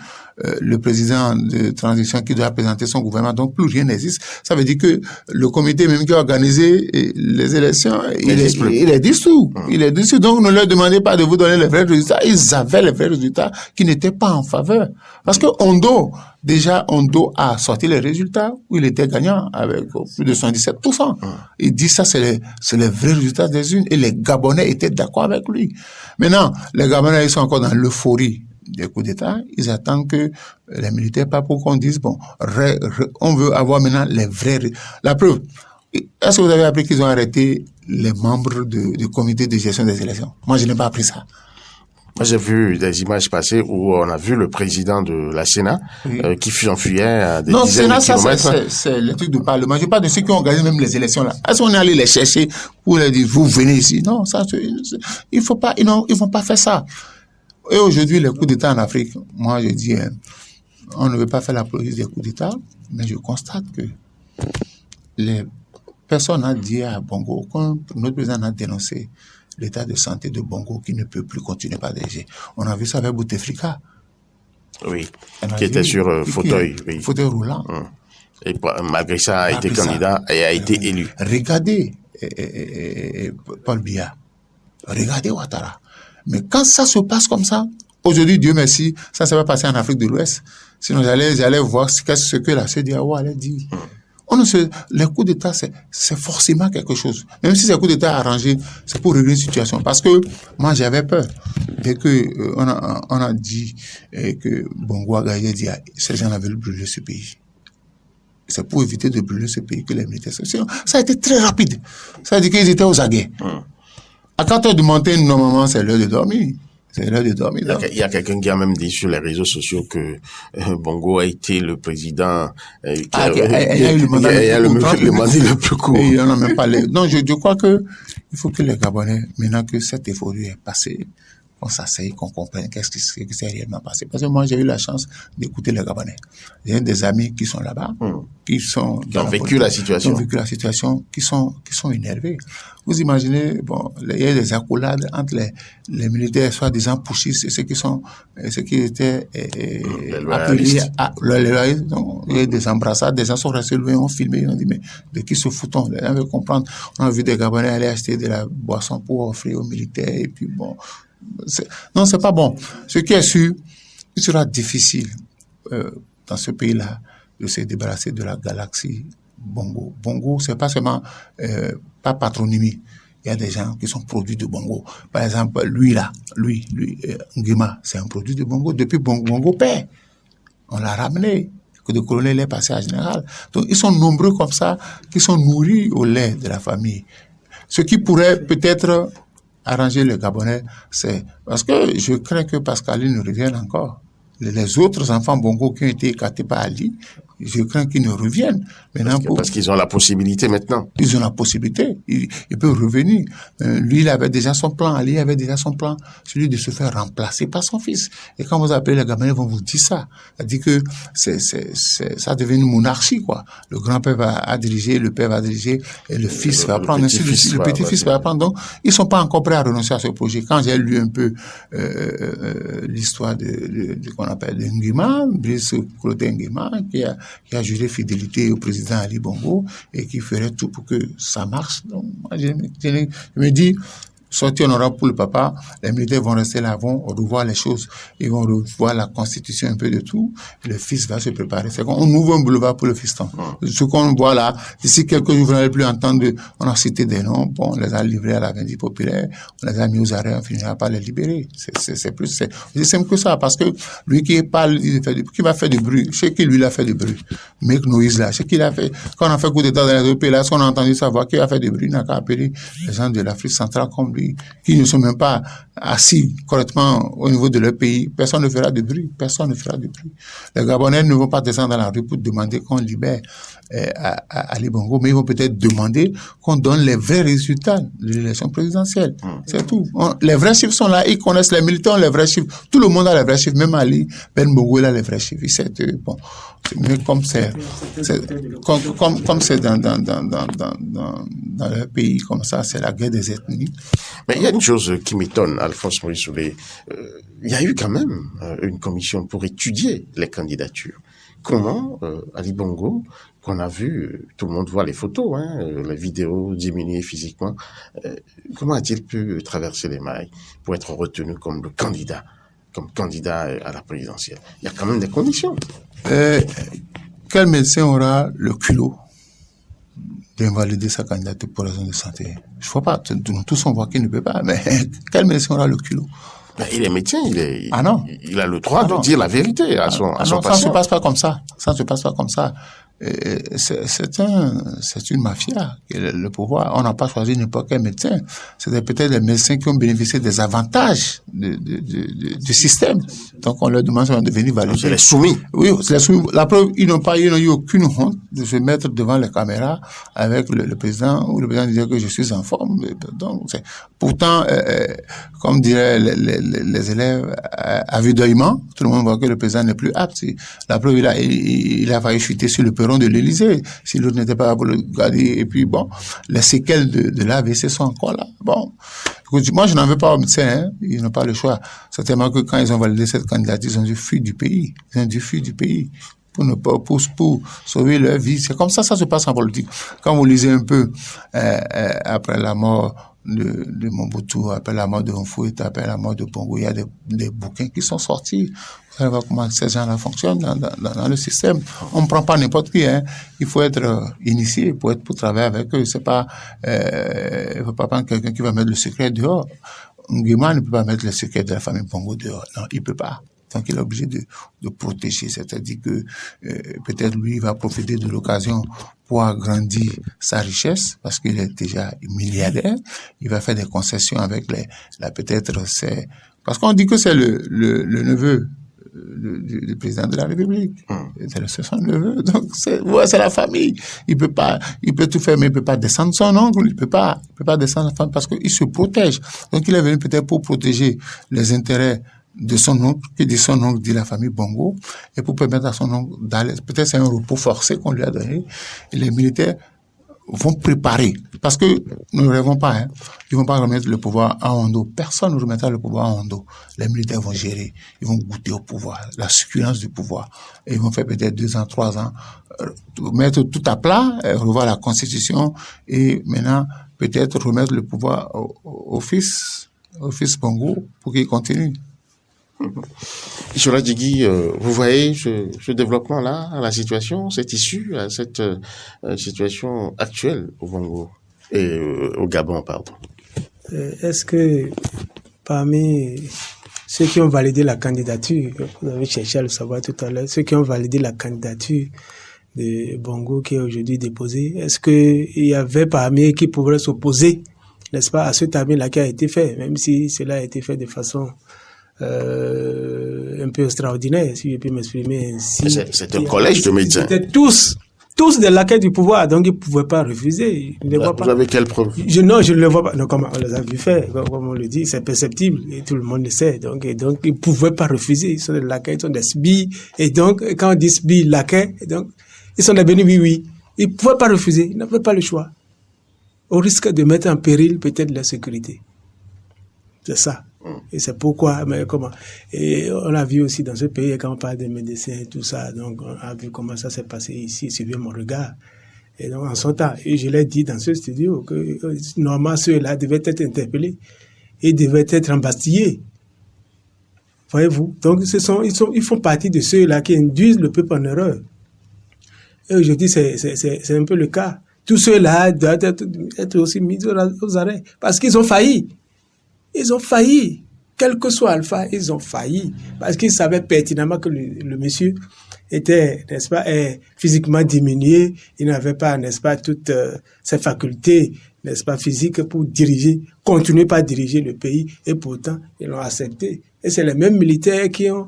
le président de transition qui doit présenter son gouvernement. Donc, plus rien n'existe. Ça veut dire que le comité même qui a organisé les élections, il est dissous. Il est dissous. Donc, ne leur demandez pas de vous donner les vrais résultats. Ils avaient les vrais résultats qui n'étaient pas en faveur. Parce que Ondo a sorti les résultats où il était gagnant avec plus de 77%. Il dit ça, c'est les vrais résultats des urnes. Et les Gabonais étaient d'accord avec lui. Maintenant, les Gabonais, ils sont encore dans l'euphorie des coups d'État. Ils attendent que les militaires, pas pour qu'on dise, bon, on veut avoir maintenant les vrais... La preuve, est-ce que vous avez appris qu'ils ont arrêté les membres du comité de gestion des élections? Moi, je n'ai pas appris ça. Moi, j'ai vu des images passées où on a vu le président de la Sénat qui s'enfuyait à des dizaines de kilomètres. Non, c'est le truc du Parlement. Je parle de ceux qui ont organisé même les élections là. Est-ce qu'on est allé les chercher pour leur dire vous venez ici? Non, ça, il faut pas, ils vont pas faire ça. Et aujourd'hui, les coups d'État en Afrique, moi je dis, on ne veut pas faire l'apologie des coups d'État, mais je constate que les personnes ont dit à Bongo, quand notre président a dénoncé l'état de santé de Bongo qui ne peut plus continuer par DG. On a vu ça avec Bouteflika. Oui, qui était sur fauteuil. Fauteuil roulant. Et malgré ça, a été candidat et a été élu. Regardez Paul Biya. Regardez Ouattara. Mais quand ça se passe comme ça, aujourd'hui, Dieu merci, ça ne s'est pas passé en Afrique de l'Ouest. Sinon, j'allais voir ce que la CEDEAO allait dire. Les coups d'État, c'est forcément quelque chose. Même si ces coups d'État arrangés, c'est pour régler une situation. Parce que moi, j'avais peur. Dès que on a dit que Bongo a gagné, ces gens veulent brûler ce pays. C'est pour éviter de brûler ce pays que les militaires... Sinon, ça a été très rapide. Ça veut dire qu'ils étaient aux aguets. À 4 heures du matin, normalement, c'est l'heure de dormir. C'est l'heure de dormir. Il y a quelqu'un qui a même dit sur les réseaux sociaux que Bongo a été le président qui a eu le mandat le plus court. Et il en a même parlé. Donc, je crois que il faut que les Gabonais, maintenant que cette euphorie est passée, qu'on s'asseye, qu'on comprenne qu'est-ce qui s'est réellement passé. Parce que moi, j'ai eu la chance d'écouter les Gabonais. J'ai des amis qui sont là-bas, qui ont vécu la situation, qui sont énervés. Vous imaginez, bon, il y a des accolades entre les militaires soi-disant pushistes et ceux qui étaient appelés à loyalistes. Donc, il y a des embrassades, des gens sont restés loin, ont filmé, ils ont dit, mais de qui se fout-on? Les gens veulent comprendre. On a vu des Gabonais aller acheter de la boisson pour offrir aux militaires, et puis bon, non, c'est pas bon. Ce qui est sûr, il sera difficile dans ce pays-là de se débarrasser de la galaxie Bongo. Bongo, c'est pas seulement pas patronymie. Il y a des gens qui sont produits de Bongo. Par exemple, lui, Nguema, c'est un produit de Bongo. Depuis Bongo père, on l'a ramené. Que le colonel est passé à général. Donc, ils sont nombreux comme ça, qui sont nourris au lait de la famille. Ce qui pourrait peut-être arranger le Gabonais, c'est parce que je crains que Pascaline revienne encore. Les autres enfants Bongo qui ont été écartés par Ali, je crains qu'ils ne reviennent. Maintenant, parce qu'ils ont la possibilité maintenant. Ils ont la possibilité. Ils peuvent revenir. Lui, il avait déjà son plan. Ali avait déjà son plan. Celui de se faire remplacer par son fils. Et quand vous appelez les Gabonais, ils vont vous dire ça. C'est-à-dire que ça devient une monarchie, quoi. Le grand-père va diriger, le père va diriger, et le fils va prendre. Le petit-fils va prendre. Donc, ils sont pas encore prêts à renoncer à ce projet. Quand j'ai lu un peu, l'histoire de qu'on appelle de Nguema, Brice Clotaire Nguema, qui a juré fidélité au président Ali Bongo et qui ferait tout pour que ça marche. Donc, moi, je me dis, sortie honorable pour le papa, les militaires vont rester là, vont revoir les choses, ils vont revoir la constitution un peu de tout, et le fils va se préparer. C'est qu'on ouvre un boulevard pour le fiston. Ce qu'on voit là, d'ici quelques jours, vous n'allez plus entendre, on a cité des noms, bon, on les a livrés à la Vendée populaire, on les a mis aux arrêts, on finira par les libérer. C'est simple que ça, parce que lui qui parle, qui va faire du bruit, je sais qui lui, il a fait du bruit. Mais Noïse là, c'est qu'il a fait, quand on a fait coup d'état dans les deux pays là, est-ce qu'on a entendu savoir qui a fait du bruit, n'a qu'à appeler les gens de l'Afrique centrale comme lui, qui ne sont même pas assis correctement au niveau de leur pays. Personne ne fera de bruit. Personne ne fera de bruit. Les Gabonais ne vont pas descendre dans la rue pour demander qu'on libère Ali Bongo, mais ils vont peut-être demander qu'on donne les vrais résultats de l'élection présidentielle. C'est tout. Les vrais chiffres sont là. Ils connaissent, les militants ont les vrais chiffres. Tout le monde a les vrais chiffres. Même Ali Bongo, il a les vrais chiffres. Bon. Mais comme c'est dans leur pays comme ça, c'est la guerre des ethnies. Mais il y a une chose qui m'étonne, Alphonse Maurice Soulé. Il y a eu quand même une commission pour étudier les candidatures. Comment Ali Bongo, qu'on a vu, tout le monde voit les photos, les vidéos diminuées physiquement, comment a-t-il pu traverser les mailles pour être retenu comme candidat à la présidentielle? Il y a quand même des conditions. Quel médecin aura le culot d'invalider sa candidature pour raison de santé? Je ne vois pas. Tous on voit qu'il ne peut pas. Mais quel médecin aura le culot? Ben, il est médecin, il a le droit de dire la vérité à son patient. Ça ne se passe pas comme ça. Ça ne se passe pas comme ça. C'est une mafia, le pouvoir. On n'a pas choisi n'importe quel médecin. C'était peut-être des médecins qui ont bénéficié des avantages du système. Donc, on leur demande de venir valider. C'est les soumis. Oui, c'est les soumis. La preuve, ils n'ont eu aucune honte de se mettre devant les caméras avec le président, où le président disait que je suis en forme. Donc, pourtant, comme diraient les élèves, à vue d'œillement, tout le monde voit que le président n'est plus apte. La preuve, il a failli chuter sur le perron de l'Élysée, si l'autre n'était pas là pour le garder. Et puis bon, les séquelles de l'AVC sont encore là. Bon, écoute, moi je n'en veux pas aux médecins, ils n'ont pas le choix. Certainement que quand ils ont validé cette candidature, ils ont dû fuir du pays. Pour sauver leur vie. C'est comme ça se passe en politique. Quand vous lisez un peu après la mort de Mobutu, après la mort de Mfoueta, après la mort de Bongo, il y a des bouquins qui sont sortis. Vous allez voir comment ces gens-là fonctionnent dans le système. On ne prend pas n'importe qui, Il faut être initié pour travailler avec eux. C'est pas, il faut pas prendre quelqu'un qui va mettre le secret dehors. Nguema ne peut pas mettre le secret de la famille Bongo dehors. Non, il peut pas. Donc, il est obligé de protéger. C'est-à-dire que, peut-être lui, il va profiter de l'occasion pour agrandir sa richesse, parce qu'il est déjà milliardaire. Il va faire des concessions avec parce qu'on dit que c'est le neveu du président de la République. C'est son neveu. Donc, c'est la famille. Il peut tout faire, mais il peut pas descendre son oncle. Il peut pas descendre sa famille parce qu'il se protège. Donc, il est venu peut-être pour protéger les intérêts de son oncle, qui dit son oncle dit la famille Bongo, et pour permettre à son oncle d'aller, peut-être c'est un repos forcé qu'on lui a donné, et les militaires vont préparer, parce que nous ne rêvons pas, ils vont pas remettre le pouvoir à Ondo, personne ne remettra le pouvoir à Ondo, les militaires vont gérer, ils vont goûter au pouvoir, la succulence du pouvoir, et ils vont faire peut-être 2 ans, 3 ans, mettre tout à plat, revoir la constitution, et maintenant, peut-être remettre le pouvoir au fils Bongo, pour qu'il continue. Isola Djigui, vous voyez ce développement-là, la situation, cette issue, à cette situation actuelle au Bongo et au Gabon, pardon. Est-ce que parmi ceux qui ont validé la candidature, vous avez cherché à le savoir tout à l'heure, ceux qui ont validé la candidature de Bongo qui est aujourd'hui déposée, est-ce qu'il y avait parmi eux qui pourraient s'opposer n'est-ce pas, à ce tamis-là qui a été fait, même si cela a été fait de façon un peu extraordinaire, si je peux m'exprimer ainsi. C'est un collège de médecins. C'était tous des laquais du pouvoir, donc ils ne pouvaient pas refuser. Vous avez quelle preuve? Non, je ne le vois pas. Non, comme on les a vu faire, comme on le dit, c'est perceptible, et tout le monde le sait. Donc ils ne pouvaient pas refuser. Ils sont des laquais, ils sont des sbires, et donc, quand on dit sbires, laquais, donc, ils sont devenus oui. Ils ne pouvaient pas refuser, ils n'avaient pas le choix. Au risque de mettre en péril peut-être leur sécurité. C'est ça. Et c'est pourquoi, mais comment. Et on a vu aussi dans ce pays, quand on parle des médecins et tout ça, donc on a vu comment ça s'est passé ici, suivez mon regard. Et donc en son temps, et je l'ai dit dans ce studio, que normalement ceux-là devaient être interpellés et devaient être embastillés. Voyez-vous? Donc ils font partie de ceux-là qui induisent le peuple en erreur. Et aujourd'hui, c'est un peu le cas. Tous ceux-là doivent être aussi mis aux arrêts parce qu'ils ont failli. Ils ont failli. Quel que soit Alpha, ils ont failli. Parce qu'ils savaient pertinemment que le monsieur était, n'est-ce pas, physiquement diminué. Il n'avait pas, n'est-ce pas, toutes ses facultés, n'est-ce pas, physiques pour continuer à diriger le pays. Et pourtant, ils l'ont accepté. Et c'est les mêmes militaires qui ont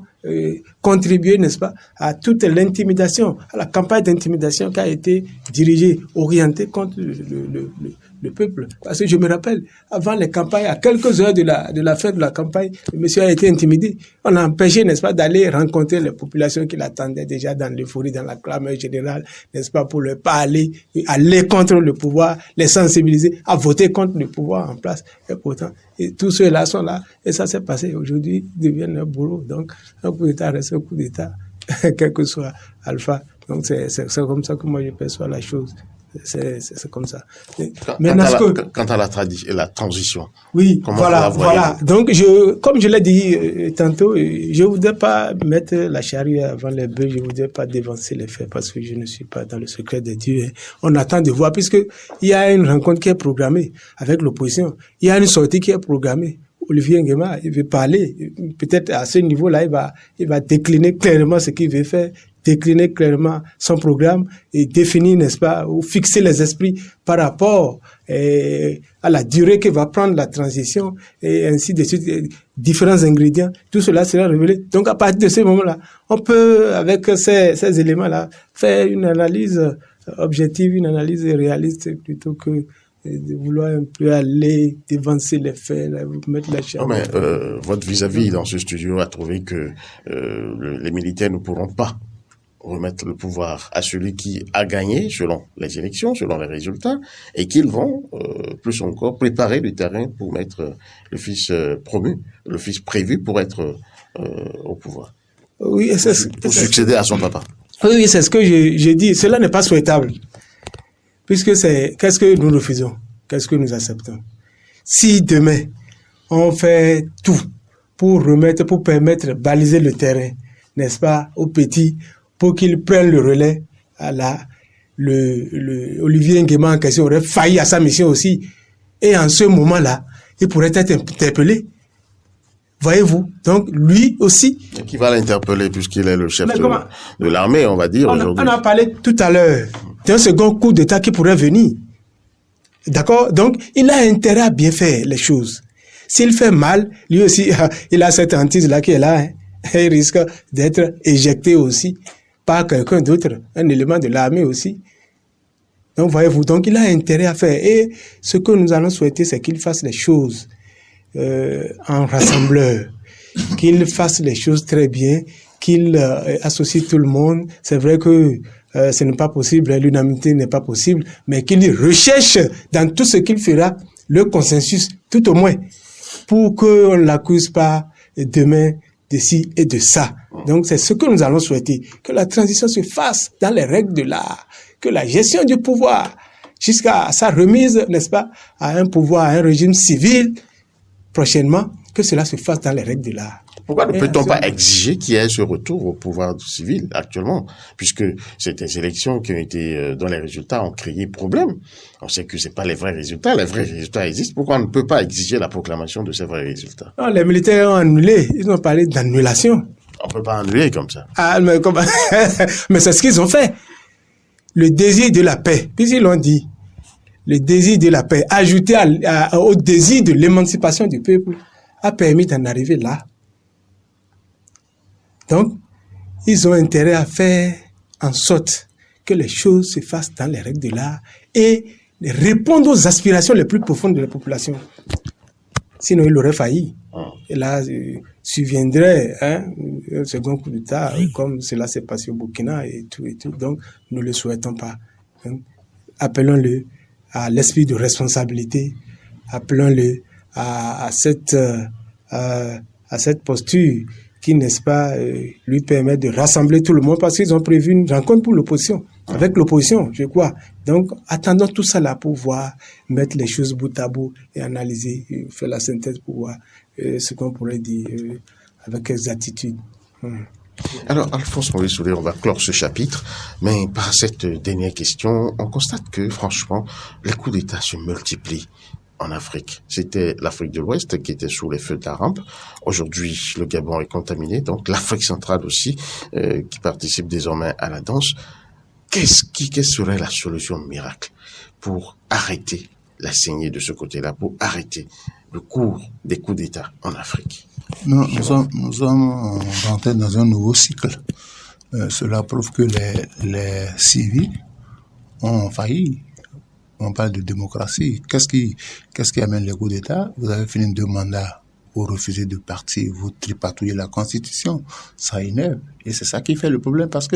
contribué, n'est-ce pas, à toute l'intimidation, à la campagne d'intimidation qui a été dirigée, orientée contre le peuple. Parce que je me rappelle, avant les campagnes, à quelques heures de la fin de la campagne, le monsieur a été intimidé. On a empêché, n'est-ce pas, d'aller rencontrer les populations qui l'attendaient déjà dans l'euphorie, dans la clameur générale, n'est-ce pas, pour leur parler, aller contre le pouvoir, les sensibiliser à voter contre le pouvoir en place. Et pourtant, tous ceux-là sont là. Et ça s'est passé. Aujourd'hui, ils deviennent un bourreau. Donc, un coup d'État reste un coup d'État, quel que soit Alpha. Donc, c'est comme ça que moi je perçois la chose. C'est comme ça. Quant à la transition. Oui, voilà. Donc, comme je l'ai dit tantôt, je ne voudrais pas mettre la charrue avant les bœufs, je ne voudrais pas dévancer les faits parce que je ne suis pas dans le secret de Dieu. On attend de voir, puisqu'il y a une rencontre qui est programmée avec l'opposition. Il y a une sortie qui est programmée. Olivier Nguema, il veut parler. Peut-être à ce niveau-là, il va décliner clairement ce qu'il veut faire, décliner clairement son programme et définir, n'est-ce pas, ou fixer les esprits par rapport à la durée que va prendre la transition et ainsi de suite, différents ingrédients. Tout cela sera révélé. Donc, à partir de ce moment-là, on peut, avec ces éléments-là, faire une analyse objective, une analyse réaliste plutôt que de vouloir un peu aller dévancer les faits, mettre la chair. Non, mais votre vis-à-vis dans ce studio a trouvé que les militaires ne pourront pas remettre le pouvoir à celui qui a gagné selon les élections, selon les résultats, et qu'ils vont, plus encore, préparer le terrain pour mettre le fils promu, le fils prévu pour être au pouvoir. Oui, pour succéder à son papa. Oui, c'est ce que j'ai dit. Cela n'est pas souhaitable. Puisque qu'est-ce que nous refusons? Qu'est-ce que nous acceptons? Si demain, on fait tout pour permettre de baliser le terrain, n'est-ce pas, aux petits, pour qu'ils prennent le relais, Olivier Nguema en question aurait failli à sa mission aussi. Et en ce moment-là, il pourrait être interpellé. Voyez-vous? Donc, lui aussi. Et qui va l'interpeller puisqu'il est le chef de l'armée, on va dire, aujourd'hui. On a parlé tout à l'heure d'un second coup d'État qui pourrait venir. D'accord? Donc, il a intérêt à bien faire les choses. S'il fait mal, lui aussi, il a cette hantise-là qui est là. Hein. Il risque d'être éjecté aussi par quelqu'un d'autre, un élément de l'armée aussi. Donc, voyez-vous, donc il a intérêt à faire. Et ce que nous allons souhaiter, c'est qu'il fasse les choses en rassembleur, qu'il fasse les choses très bien, qu'il associe tout le monde. C'est vrai que ce n'est pas possible, l'unanimité n'est pas possible, mais qu'il recherche dans tout ce qu'il fera le consensus, tout au moins, pour qu'on ne l'accuse pas demain de ci et de ça. Donc c'est ce que nous allons souhaiter, que la transition se fasse dans les règles de l'art, que la gestion du pouvoir, jusqu'à sa remise, n'est-ce pas, à un pouvoir, à un régime civil, prochainement, que cela se fasse dans les règles de l'art. Pourquoi ne peut-on pas exiger qu'il y ait ce retour au pouvoir civil actuellement, puisque c'est des élections qui ont été, dont les résultats ont créé problème. On sait que c'est pas les vrais résultats existent. Pourquoi on ne peut pas exiger la proclamation de ces vrais résultats? Non, les militaires ont annulé, ils ont parlé d'annulation. On peut pas annuler comme ça. Ah, mais comment? Mais c'est ce qu'ils ont fait. Le désir de la paix, puisqu'ils l'ont dit. le désir de la paix, ajouté au désir de l'émancipation du peuple, a permis d'en arriver là. Donc, ils ont intérêt à faire en sorte que les choses se fassent dans les règles de l'art et répondre aux aspirations les plus profondes de la population. Sinon, il aurait failli. Et là, surviendrait un second coup d'État, comme cela s'est passé au Burkina et tout. Donc, nous ne le souhaitons pas. Appelons-le à l'esprit de responsabilité. Appelons-le à cette posture qui, n'est-ce pas, lui permet de rassembler tout le monde parce qu'ils ont prévu une rencontre pour l'opposition, avec l'opposition, je crois. Donc, attendons tout ça là pour voir, mettre les choses bout à bout et analyser, faire la synthèse pour voir ce qu'on pourrait dire avec exactitude. Alors, Alphonse Maurice Soulé, on va clore ce chapitre, mais par cette dernière question, on constate que, franchement, les coups d'État se multiplient en Afrique. C'était l'Afrique de l'Ouest qui était sous les feux de la rampe. Aujourd'hui, le Gabon est contaminé, donc l'Afrique centrale aussi, qui participe désormais à la danse. Quelle serait la solution miracle pour arrêter la saignée de ce côté-là, pour arrêter le cours des coups d'État en Afrique? Nous sommes entrés dans un nouveau cycle. Cela prouve que les civils ont failli. On parle de démocratie. Qu'est-ce qui amène les coups d'État? Vous avez fini 2 mandats, vous refusez de partir, vous tripatouillez la Constitution. Ça énerve. Et c'est ça qui fait le problème parce que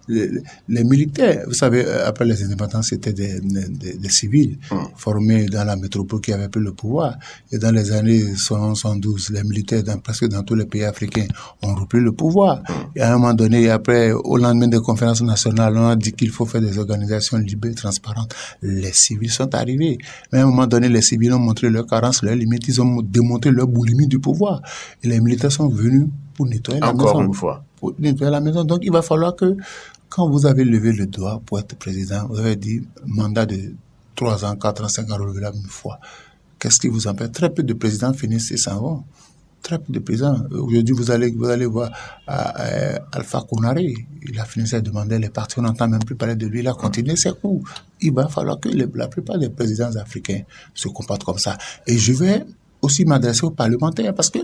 les militaires, vous savez, après les indépendances, c'était des civils formés dans la métropole qui avaient pris le pouvoir. Et dans les années 112, les militaires presque dans tous les pays africains ont repris le pouvoir. Et à un moment donné, après, au lendemain des conférences nationales, on a dit qu'il faut faire des organisations libres et transparentes. Les civils sont arrivés. Mais à un moment donné, les civils ont montré leur carence, leurs limites, ils ont démontré leur boulimie du pouvoir. Et les militaires sont venus pour nettoyer la maison. Encore une fois. Pour nettoyer la maison. Donc, il va falloir que, quand vous avez levé le doigt pour être président, vous avez dit mandat de 3 ans, 4 ans, 5 ans renouvelable une fois. Qu'est-ce qui vous empêche? Très peu de présidents finissent et s'en vont. Très peu de présidents. Aujourd'hui, vous allez voir Alpha Konaré. Il a fini de demander les partis. On n'entend même plus parler de lui. Il a continué ses coups. Il va falloir que la plupart des présidents africains se comportent comme ça. Et je vais aussi m'adresser aux parlementaires parce que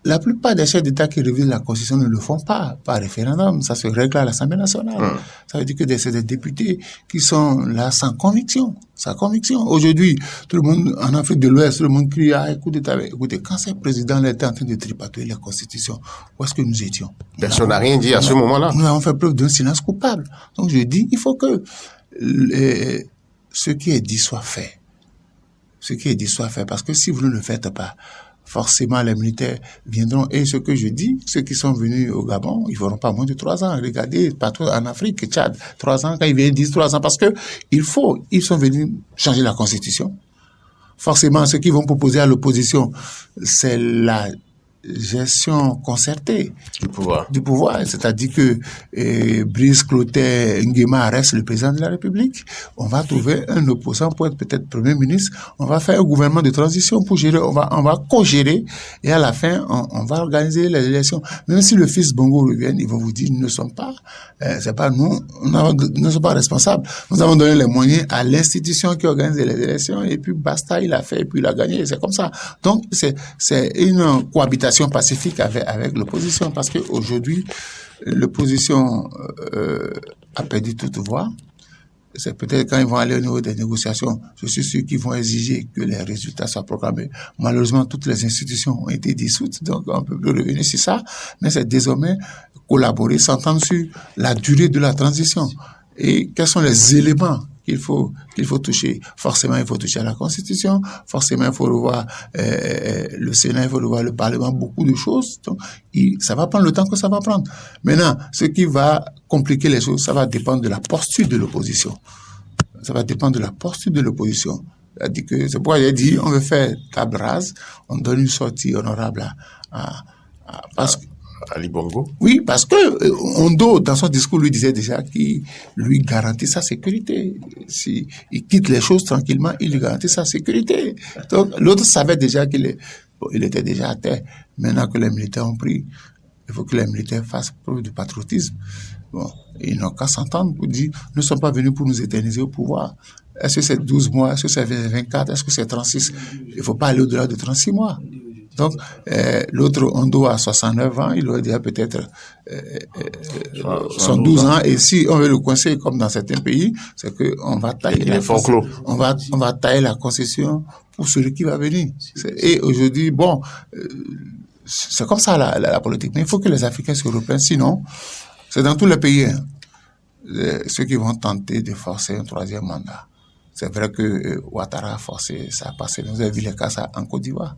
la plupart des chefs d'État qui révisent la Constitution ne le font pas par référendum. Ça se règle à l'Assemblée nationale. Ça veut dire que c'est des députés qui sont là sans conviction. Sans conviction. Aujourd'hui, tout le monde, en Afrique de l'Ouest, tout le monde crie, écoutez, quand ces présidents étaient en train de tripatouiller la Constitution, où est-ce que nous étions? Personne n'a rien dit à ce moment-là. Nous avons fait preuve d'un silence coupable. Donc je dis, il faut que ce qui est dit soit fait. Ce qui est dit soit fait. Parce que si vous ne le faites pas, forcément, les militaires viendront. Et ce que je dis, ceux qui sont venus au Gabon, ils ne feront pas moins de 3 ans. Regardez, partout en Afrique, Tchad, 3 ans, quand ils viennent, ils disent 3 ans, parce que ils sont venus changer la Constitution. Forcément, ceux qui vont proposer à l'opposition, c'est la gestion concertée du pouvoir. C'est-à-dire que Brice Clotaire Nguema reste le président de la République. On va trouver un opposant pour être peut-être Premier ministre. On va faire un gouvernement de transition pour gérer. On va co-gérer et à la fin, on va organiser les élections. Même si le fils Bongo revient, ils vont vous dire, nous ne sommes pas, c'est pas nous, nous ne sommes pas responsables. Nous avons donné les moyens à l'institution qui organise les élections et puis basta, il a fait et puis il a gagné. C'est comme ça. Donc, c'est une cohabitation pacifique avec l'opposition, parce qu'aujourd'hui, l'opposition a perdu toute voix. C'est peut-être quand ils vont aller au niveau des négociations, je suis sûr qu'ils vont exiger que les résultats soient programmés. Malheureusement, toutes les institutions ont été dissoutes, donc on ne peut plus revenir sur ça, mais c'est désormais collaborer, s'entendre sur la durée de la transition et quels sont les éléments qu'il faut toucher. Forcément, il faut toucher à la Constitution. Forcément, il faut revoir le Sénat, il faut revoir le Parlement, beaucoup de choses. Donc, ça va prendre le temps que ça va prendre. Maintenant, ce qui va compliquer les choses, ça va dépendre de la posture de l'opposition. Ça va dépendre de la posture de l'opposition. C'est pourquoi j'ai dit, on veut faire table rase, on donne une sortie honorable parce que Ali Bongo. Oui, parce que Ondo, dans son discours, lui disait déjà qu'il lui garantit sa sécurité. Si il quitte les choses tranquillement, il lui garantit sa sécurité. Donc, l'autre savait déjà qu'il était déjà à terre. Maintenant que les militaires ont pris, il faut que les militaires fassent preuve de patriotisme. Bon, ils n'ont qu'à s'entendre pour dire, nous ne sommes pas venus pour nous éterniser au pouvoir. Est-ce que c'est 12 mois? Est-ce que c'est 24? Est-ce que c'est 36? Il ne faut pas aller au-delà de 36 mois. Donc, l'autre Ondo a 69 ans, il aurait déjà peut-être 112 ans. Et si on veut le coincer comme dans certains pays, c'est qu'on va tailler on va tailler la concession pour celui qui va venir. Et aujourd'hui, bon, c'est comme ça la politique. Mais il faut que les Africains se reprennent, sinon, c'est dans tous les pays, hein, ceux qui vont tenter de forcer un troisième mandat. C'est vrai que Ouattara a forcé, ça a passé. Vous avez vu les cas en Côte d'Ivoire.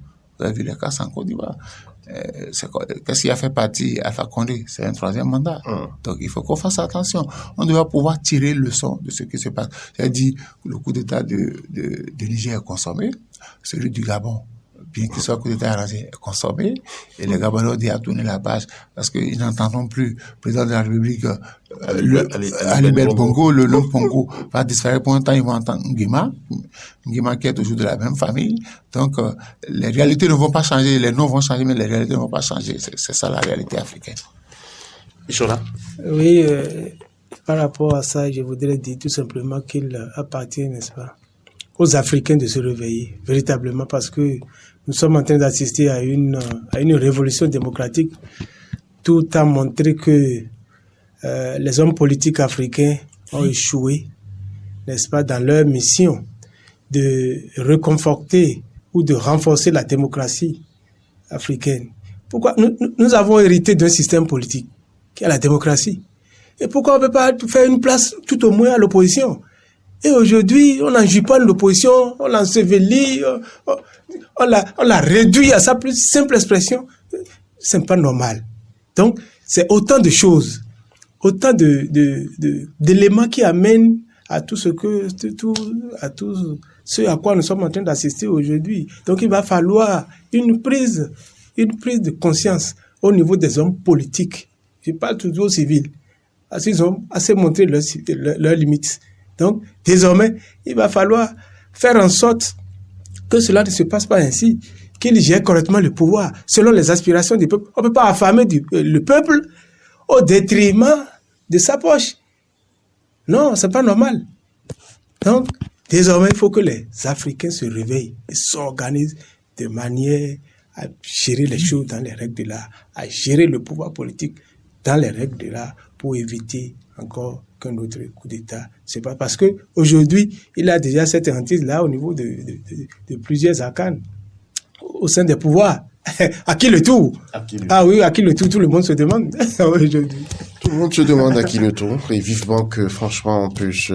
Qu'est-ce qui a fait partie Alpha Condé? C'est un troisième mandat. Donc, il faut qu'on fasse attention. On doit pouvoir tirer leçon de ce qui se passe. J'ai dit, le coup d'État de Niger est consommé, celui du Gabon, bien qu'il soit coup d'État arrangé, est consommé, et les Gabonais ont dit à tourner la page, parce qu'ils n'entendront plus le président de la République, Alibert Bongo, le nom Bongo va disparaître pour un temps, ils vont entendre Nguima qui est toujours de la même famille. Donc, les réalités ne vont pas changer, les noms vont changer, mais les réalités ne vont pas changer. C'est ça la réalité africaine. Ichola? Oui, par rapport à ça, je voudrais dire tout simplement qu'il appartient, n'est-ce pas, aux Africains de se réveiller, véritablement, parce que nous sommes en train d'assister à une révolution démocratique. Tout a montré que les hommes politiques africains ont échoué, n'est-ce pas, dans leur mission de reconforter ou de renforcer la démocratie africaine. Pourquoi nous avons hérité d'un système politique qui est la démocratie. Et pourquoi on ne peut pas faire une place tout au moins à l'opposition? Et aujourd'hui, on n'en joue pas l'opposition, on l'ensevelit, on l'a réduit à sa plus simple expression. C'est pas normal. Donc, c'est autant de choses, autant d'éléments qui amènent à tout ce à quoi nous sommes en train d'assister aujourd'hui. Donc, il va falloir une prise de conscience au niveau des hommes politiques. Je parle toujours aux civils, parce qu'ils ont assez montré leurs limites. Donc, désormais, il va falloir faire en sorte que cela ne se passe pas ainsi, qu'ils gèrent correctement le pouvoir, selon les aspirations du peuple. On ne peut pas affamer le peuple au détriment de sa poche. Non, c'est pas normal. Donc, désormais, il faut que les Africains se réveillent et s'organisent de manière à gérer les choses dans les règles de l'art, à gérer le pouvoir politique dans les règles de l'art pour éviter encore qu'un autre coup d'État. C'est pas parce que aujourd'hui il a déjà cette hantise-là au niveau de plusieurs arcanes au sein des pouvoirs. À qui le tour? Ah oui, à qui le tour? Tout le monde se demande aujourd'hui. Tout le monde se demande à qui le tour, et vivement que franchement on puisse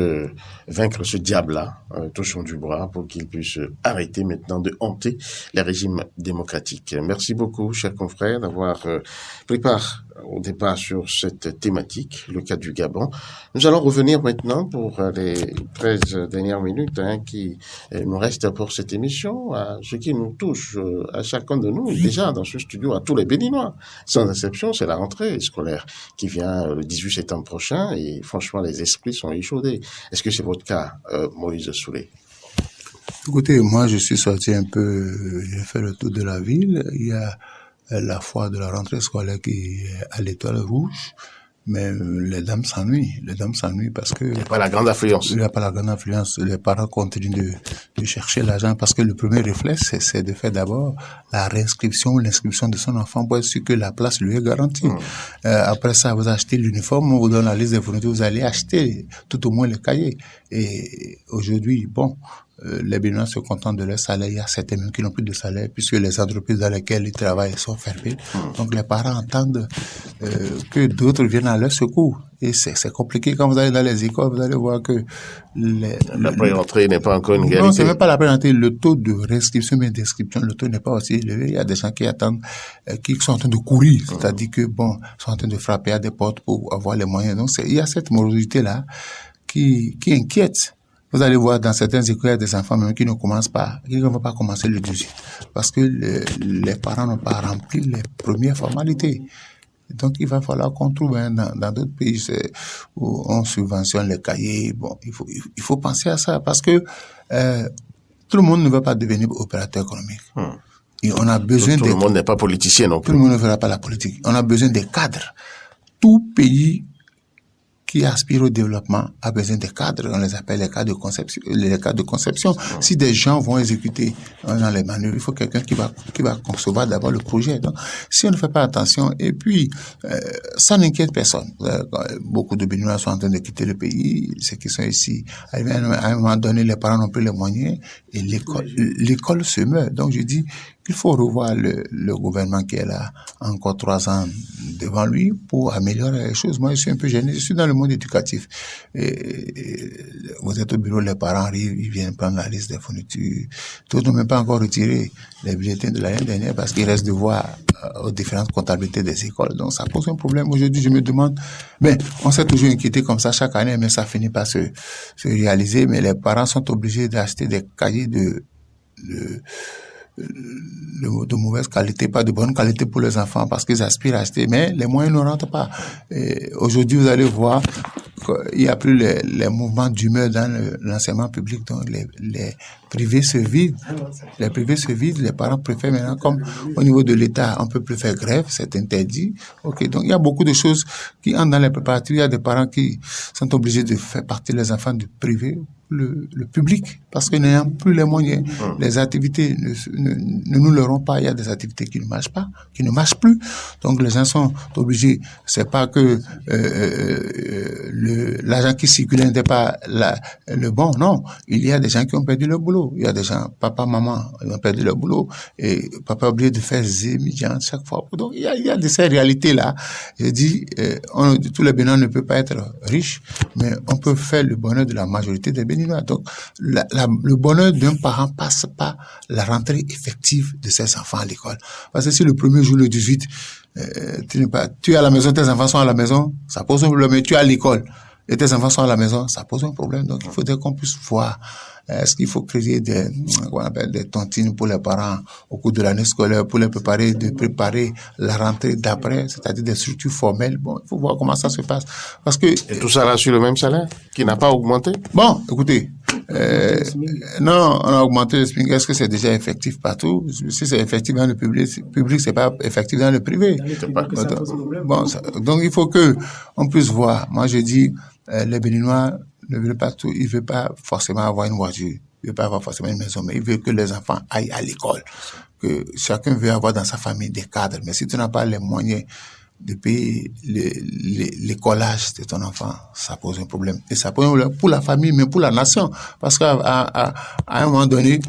vaincre ce diable-là, touchons du bois, pour qu'il puisse arrêter maintenant de hanter les régimes démocratiques. Merci beaucoup, chers confrères, d'avoir pris part au débat sur cette thématique, le cas du Gabon. Nous allons revenir maintenant pour les 13 dernières minutes qui nous restent pour cette émission, à ce qui nous touche à chacun de nous, déjà dans ce studio, à tous les Béninois. Sans exception, c'est la rentrée scolaire qui vient le 18 septembre prochain, et franchement, les esprits sont échaudés. Est-ce que c'est votre cas, Moïse Soulé? Écoutez, moi, je suis sorti un peu, j'ai fait le tour de la ville. Il y a la foire de la rentrée scolaire qui est à l'Étoile Rouge, mais les dames s'ennuient parce que... Il n'y a pas la grande affluence. Les parents continuent de chercher l'argent parce que le premier réflexe, c'est de faire d'abord l'inscription de son enfant pour être sûr que la place lui est garantie. Après ça, vous achetez l'uniforme, on vous donne la liste des fournitures, vous allez acheter tout au moins le cahier. Et aujourd'hui, bon, les Béninois se contentent de leur salaire. Il y a certains même qui n'ont plus de salaire puisque les entreprises dans lesquelles ils travaillent sont fermées. Donc les parents entendent que d'autres viennent à leur secours. Et c'est compliqué. Quand vous allez dans les écoles, vous allez voir que la pré-rentrée n'est pas encore une réalité. Non, c'est même pas la pré-rentrée. Le taux de réinscription mais d'inscription, le taux n'est pas aussi élevé. Il y a des gens qui attendent, qui sont en train de courir. C'est-à-dire que bon, sont en train de frapper à des portes pour avoir les moyens. Donc il y a cette morosité-là qui inquiète. Vous allez voir dans certaines écoles, il y a des enfants même qui ne vont pas commencer le 18. Parce que les parents n'ont pas rempli les premières formalités. Donc, il va falloir qu'on trouve, dans d'autres pays où on subventionne les cahiers. Bon, il faut penser à ça parce que, tout le monde ne veut pas devenir opérateur économique. Et on a besoin tout le monde n'est pas politicien non plus. Tout le monde ne fera pas la politique. On a besoin des cadres. Tout pays qui aspire au développement a besoin des cadres, on les appelle les cadres de conception. Si des gens vont exécuter dans les manœuvres, il faut quelqu'un qui va concevoir d'abord le projet. Donc, si on ne fait pas attention, et puis, ça n'inquiète personne. Beaucoup de Béninois sont en train de quitter le pays, ceux qui sont ici, à un moment donné, les parents n'ont plus les moyens, et l'école se meurt. Donc, je dis, il faut revoir le gouvernement qui est là, encore 3 ans devant lui, pour améliorer les choses. Moi, je suis un peu gêné. Je suis dans le monde éducatif. Et vous êtes au bureau, les parents arrivent, ils viennent prendre la liste des fournitures. Tous n'ont même pas encore retiré les bulletins de l'année dernière parce qu'il reste de voir aux différentes comptabilités des écoles. Donc, ça pose un problème. Aujourd'hui, je me demande, on s'est toujours inquiété comme ça chaque année, mais ça finit par se réaliser. Mais les parents sont obligés d'acheter des cahiers de mauvaise qualité, pas de bonne qualité pour les enfants parce qu'ils aspirent à acheter, mais les moyens ne rentrent pas. Aujourd'hui, vous allez voir qu'il n'y a plus les mouvements d'humeur dans l'enseignement public, donc les privés se vident. Les privés se vident, les parents préfèrent maintenant, comme au niveau de l'État, on ne peut plus faire grève, c'est interdit. Ok, donc il y a beaucoup de choses qui entrent dans les préparatifs. Il y a des parents qui sont obligés de faire partir les enfants du privé, le public, parce que n'ayant plus les moyens, les activités ne nous le rendent pas. Il y a des activités qui ne marchent pas, qui ne marchent plus. Donc les gens sont obligés. C'est pas que l'argent qui circulait n'était pas le bon. Non, il y a des gens qui ont perdu leur boulot. Il y a des gens, papa, maman, ils ont perdu leur boulot et papa a oublié de faire zémidian chaque fois. Donc il y a de ces réalités là. Je dis, tous les Béninois ne peuvent pas être riches, mais on peut faire le bonheur de la majorité des Béninois. Donc, le bonheur d'un parent passe par la rentrée effective de ses enfants à l'école. Parce que si le premier jour, le 18, tu es à la maison, tes enfants sont à la maison, ça pose un problème. Mais tu es à l'école et tes enfants sont à la maison, ça pose un problème. Donc, il faudrait qu'on puisse voir. Est-ce qu'il faut créer des tontines pour les parents au cours de l'année scolaire pour les préparer la rentrée d'après, c'est-à-dire des structures formelles. Bon, il faut voir comment ça se passe. Parce que. Et tout ça là sur le même salaire, qui n'a pas augmenté? Bon, écoutez. Non, on a augmenté le SMIC. Est-ce que c'est déjà effectif partout? Si c'est effectif dans le public, c'est pas effectif dans le privé. Donc il faut que on puisse voir. Moi, je dis, les Béninois ne veulent pas tout, ils veulent pas forcément avoir une voiture, ils veulent pas avoir forcément une maison, mais ils veulent que les enfants aillent à l'école, que chacun veut avoir dans sa famille des cadres. Mais si tu n'as pas les moyens de payer l'écolage de ton enfant, ça pose un problème. Et ça pose un problème pour la famille, mais pour la nation. Parce qu'à un moment donné,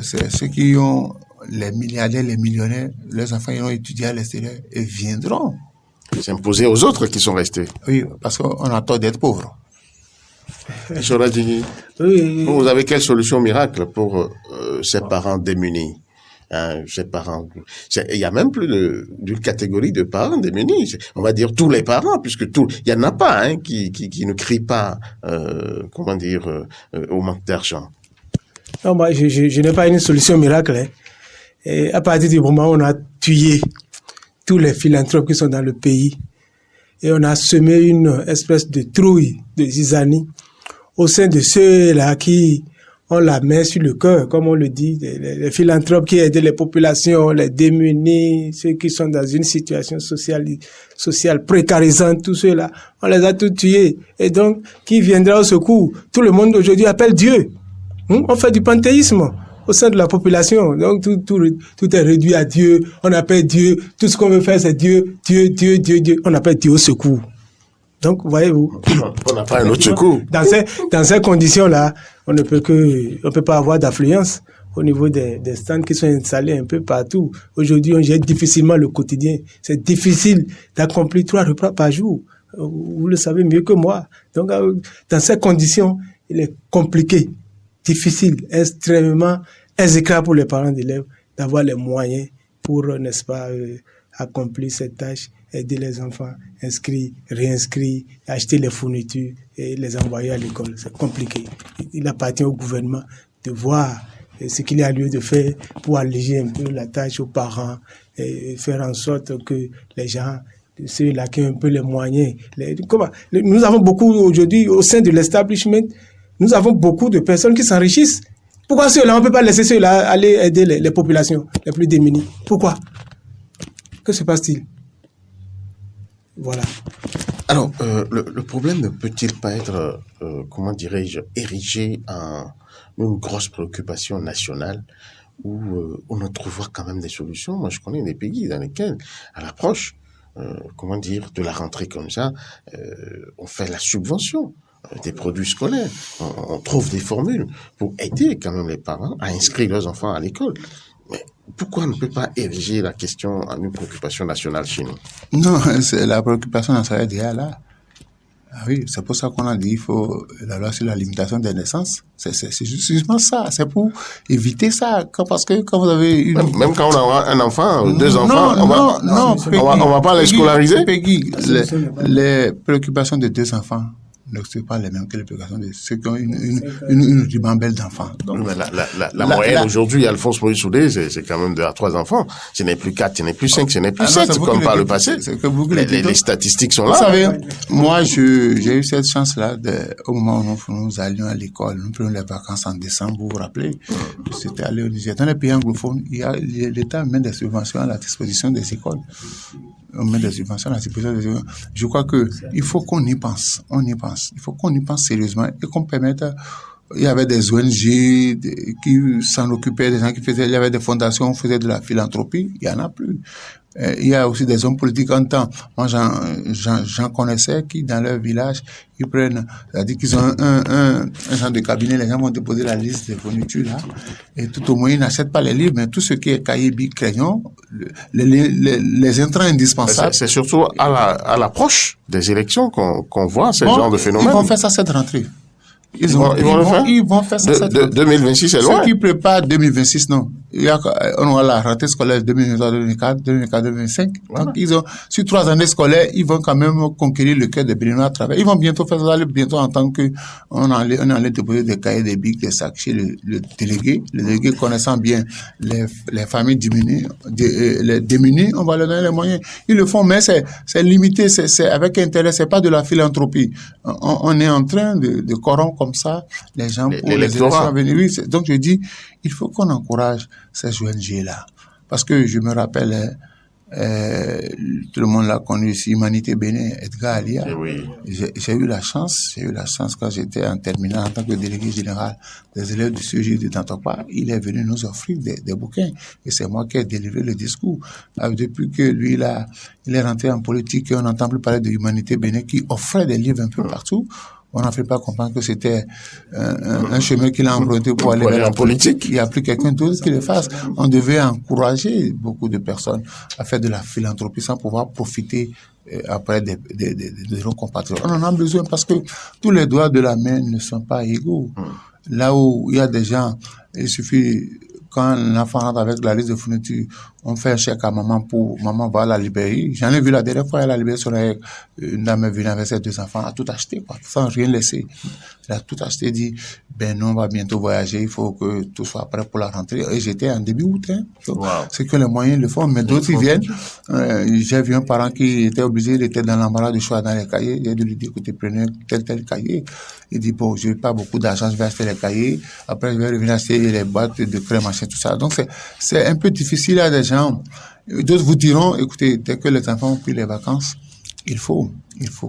c'est ceux qui ont les milliardaires, les millionnaires, les enfants iront étudier à l'extérieur et viendront s'imposer aux autres qui sont restés. Oui, parce qu'on a tort d'être pauvres. Choradini, vous avez quelle solution miracle pour ces parents démunis? Ces parents, il y a même plus d'une catégorie de parents démunis. On va dire tous les parents, puisque il y en a pas qui ne crient pas, au manque d'argent. Non, moi, je n'ai pas une solution miracle. Et à partir du moment où on a tué tous les philanthropes qui sont dans le pays et on a semé une espèce de trouille, de zizanie au sein de ceux-là qui ont la main sur le cœur, comme on le dit, les philanthropes qui aident les populations, les démunis, ceux qui sont dans une situation sociale précarisante, tous ceux-là, on les a tous tués. Et donc, qui viendra au secours? Tout le monde aujourd'hui appelle Dieu. On fait du panthéisme au sein de la population. Donc, tout est réduit à Dieu. On appelle Dieu. Tout ce qu'on veut faire, c'est Dieu, Dieu, Dieu, Dieu, Dieu. On appelle Dieu au secours. Donc, voyez-vous. On n'a pas un autre secours. Dans ces conditions-là, on peut pas avoir d'affluence au niveau des stands qui sont installés un peu partout. Aujourd'hui, on gère difficilement le quotidien. C'est difficile d'accomplir 3 repas par jour. Vous le savez mieux que moi. Donc, dans ces conditions, il est compliqué, difficile, extrêmement exécrable pour les parents d'élèves d'avoir les moyens pour, n'est-ce pas, accomplir cette tâche, aider les enfants, inscrits, réinscrits, acheter les fournitures et les envoyer à l'école. C'est compliqué. Il appartient au gouvernement de voir ce qu'il y a lieu de faire pour alléger un peu la tâche aux parents et faire en sorte que les gens, ceux-là qui ont un peu les moyens, nous avons beaucoup aujourd'hui au sein de l'establishment, nous avons beaucoup de personnes qui s'enrichissent. Pourquoi ceux-là, on ne peut pas laisser ceux-là aller aider les populations les plus démunies? Pourquoi? Que se passe-t-il? Voilà. Alors, Alors, le problème ne peut-il pas être, comment dirais-je, érigé en une grosse préoccupation nationale où on ne trouvera quand même des solutions? Moi, je connais des pays dans lesquels, à l'approche, comment dire, de la rentrée comme ça, on fait la subvention des produits scolaires. On trouve des formules pour aider quand même les parents à inscrire leurs enfants à l'école. Mais pourquoi on ne peut pas ériger la question en une préoccupation nationale chez nous? Non, c'est la préoccupation nationale est déjà là. Ah oui, c'est pour ça qu'on a dit il faut la loi sur la limitation des naissances. C'est justement ça. C'est pour éviter ça. Parce que quand vous avez une... Même quand on a un enfant, deux enfants, on va pas les Peggy, scolariser. Peggy, les préoccupations de 2 enfants ne sont pas les mêmes que les préoccupations de ceux qui ont une ribambelle d'enfants. Donc, mais la moyenne aujourd'hui, Alphonse Maurice Soudé, c'est quand même 2 à 3 enfants. Ce n'est plus 4, ce n'est plus 5, ce n'est plus 7, comme par le passé. Les statistiques sont là. Vous savez, moi, j'ai eu cette chance-là au moment où nous allions à l'école. Nous prenions les vacances en décembre, vous vous rappelez. C'était allé au Niger. Dans les pays anglophones, l'État met des subventions à la disposition des écoles. On met des subventions à la disposition des écoles. Je crois que il faut qu'on y pense. On y pense. Il faut qu'on y pense sérieusement et qu'on permette. Il y avait des ONG qui s'en occupaient, des gens qui faisaient, il y avait des fondations qui faisaient de la philanthropie. Il y en a plus. Il y a aussi des hommes politiques en temps. Moi, j'en connaissais qui, dans leur village, ils prennent, c'est-à-dire qu'ils ont un genre de cabinet, les gens vont déposer la liste des fournitures là, et tout au moins, ils n'achètent pas les livres, mais tout ce qui est cahier, bic, crayon, les intrants indispensables. C'est surtout à l'approche des élections qu'on voit ce genre de phénomène. Ils vont faire ça cette rentrée. Ils vont faire ça cette rentrée. 2026, c'est loin. Ceux qui préparent 2026, non. On aura la rentrée scolaire 2023, 2024, 2024, 2025. Voilà. Donc, ils ont, sur 3 années scolaires, ils vont quand même conquérir le cœur des Béninois à travers. Ils vont bientôt faire ça, bientôt entendre que on allait déposer des cahiers, des bics, des sacs chez le délégué. Le délégué connaissant bien les familles diminuées, les démunies, on va leur donner les moyens. Ils le font, mais c'est limité, c'est avec intérêt, c'est pas de la philanthropie. On est en train de corrompre comme ça les gens pour les élections à venir. Oui, donc je dis, il faut qu'on encourage ces ONG-là. Parce que je me rappelle, tout le monde l'a connu ici, Humanité Bénin, Edgar Alia. Oui. J'ai eu la chance quand j'étais en terminale en tant que délégué général des élèves du CEJ de Tantokpa, il est venu nous offrir des bouquins. Et c'est moi qui ai délivré le discours. Depuis que lui, il est rentré en politique et on n'entend plus parler de Humanité Bénin qui offrait des livres un peu partout. On n'en fait pas comprendre que c'était un chemin qu'il a emprunté pour aller vers la politique. Il n'y a plus quelqu'un d'autre qui le fasse. On devait encourager beaucoup de personnes à faire de la philanthropie sans pouvoir profiter après de nos compatriotes. On en a besoin parce que tous les doigts de la main ne sont pas égaux. Là où il y a des gens, il suffit, quand l'enfant rentre avec la liste de fournitures, on fait un chèque à maman pour maman va à la librairie. J'en ai vu la dernière fois à la librairie, une dame est venue avec ses 2 enfants, a tout acheté, quoi, sans rien laisser. Elle a tout acheté, dit, ben non, on va bientôt voyager, il faut que tout soit prêt pour la rentrée. Et j'étais en début août, hein. Wow. C'est que les moyens le font, mais d'autres ils viennent. J'ai vu un parent qui était obligé, il était dans l'embarras du choix dans les cahiers. J'ai dû lui dire, écoutez, prenez tel cahier. Il dit, bon, je n'ai pas beaucoup d'argent, je vais acheter les cahiers. Après, je vais revenir acheter les boîtes de crème, machin, tout ça. Donc, c'est un peu difficile à des gens. D'autres vous diront, écoutez, dès que les enfants ont pris les vacances, il faut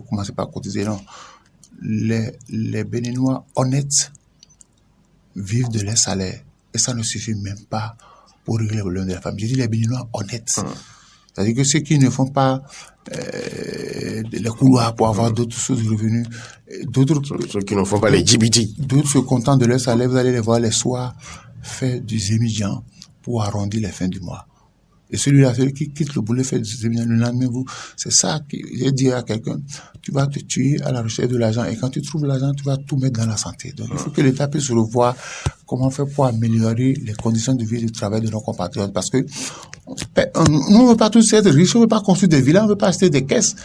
commencer par cotiser. Non. Les Béninois honnêtes vivent de leur salaire. Et ça ne suffit même pas pour régler le problème de la famille. Je dis les Béninois honnêtes. C'est-à-dire que ceux qui ne font pas les couloirs pour avoir d'autres sources de revenus, ceux qui ne font pas les djibiti, d'autres se contentent de leur salaire, vous allez les voir les soirs faire du zémidjan pour arrondir les fins du mois. Et celui-là, celui qui quitte le boulot, fait du zémidjan le lendemain, c'est ça que j'ai dit à quelqu'un, tu vas te tuer à la recherche de l'argent et quand tu trouves l'argent, tu vas tout mettre dans la santé. Donc, il faut que l'État puisse revoir comment faire pour améliorer les conditions de vie et de travail de nos compatriotes. Parce que nous, on ne veut pas tous être riches, on ne veut pas construire des villas, on ne veut pas acheter des caisses.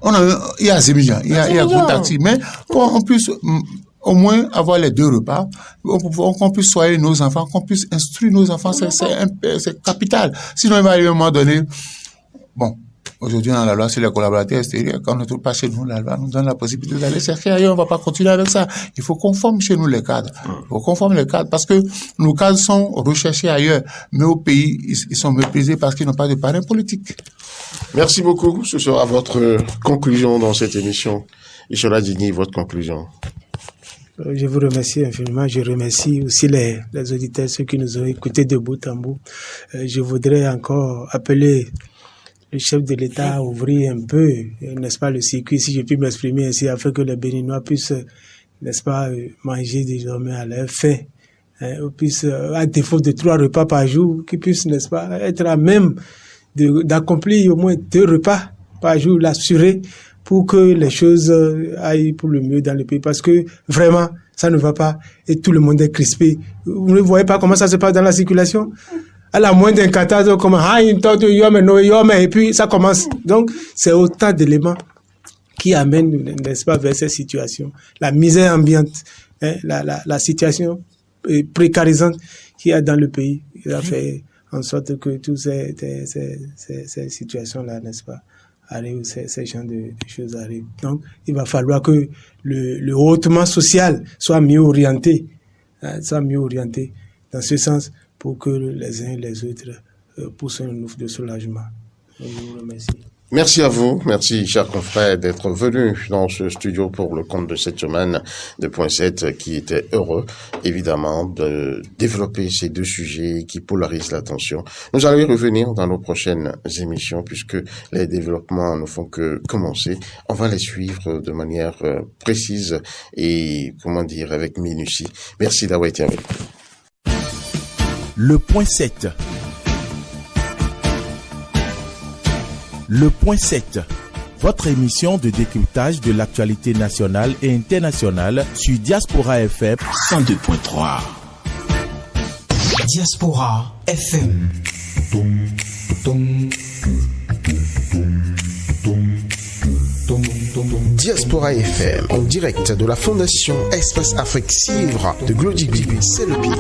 Il y a zémidjan, il y a Goutaxi, mais qu'on puisse au moins avoir les 2 repas, qu'on puisse soigner nos enfants, qu'on puisse instruire nos enfants, c'est capital. Sinon, il va arriver un moment donné, bon, Aujourd'hui, dans la loi sur les collaborateurs extérieurs, quand on ne trouve pas chez nous, la loi nous donne la possibilité d'aller chercher ailleurs. On ne va pas continuer avec ça. Il faut qu'on forme chez nous les cadres. Il faut qu'on forme les cadres parce que nos cadres sont recherchés ailleurs. Mais au pays, ils sont méprisés parce qu'ils n'ont pas de parrain politique. Merci beaucoup. Ce sera votre conclusion dans cette émission. Ishola Digny, votre conclusion. Je vous remercie infiniment. Je remercie aussi les auditeurs, ceux qui nous ont écoutés de bout en bout. Je voudrais encore appeler le chef de l'État à ouvrir un peu, n'est-ce pas, le circuit, si je puis m'exprimer ainsi, afin que les Béninois puissent, n'est-ce pas, manger désormais à leur faim. Puissent, à défaut de 3 repas par jour, qu'ils puissent, n'est-ce pas, être à même d'accomplir au moins 2 repas par jour, l'assurer, pour que les choses aillent pour le mieux dans le pays. Parce que vraiment, ça ne va pas et tout le monde est crispé. Vous ne voyez pas comment ça se passe dans la circulation? À la moindre d'un catastrophe, comme et puis ça commence. Donc, c'est autant d'éléments qui amènent, n'est-ce pas, vers cette situation. La misère ambiante, la situation précarisante qu'il y a dans le pays, il a fait en sorte que toutes ces situations-là, n'est-ce pas, arrivent, ces genres de choses arrivent. Donc, il va falloir que le hautement social soit mieux orienté dans ce sens pour que les uns et les autres poussent un ouf de soulagement. Je vous remercie. Merci à vous, merci chers confrères d'être venus dans ce studio pour le compte de cette semaine de Point 7 qui était heureux évidemment de développer ces 2 sujets qui polarisent l'attention. Nous allons y revenir dans nos prochaines émissions puisque les développements ne font que commencer. On va les suivre de manière précise et avec minutie. Merci d'avoir été avec nous. Le Point 7. Le Point 7, votre émission de décryptage de l'actualité nationale et internationale sur Diaspora FM 102.3. Diaspora FM. Diaspora FM, en direct de la Fondation Espace Afrique Civre de Glody, c'est le pays.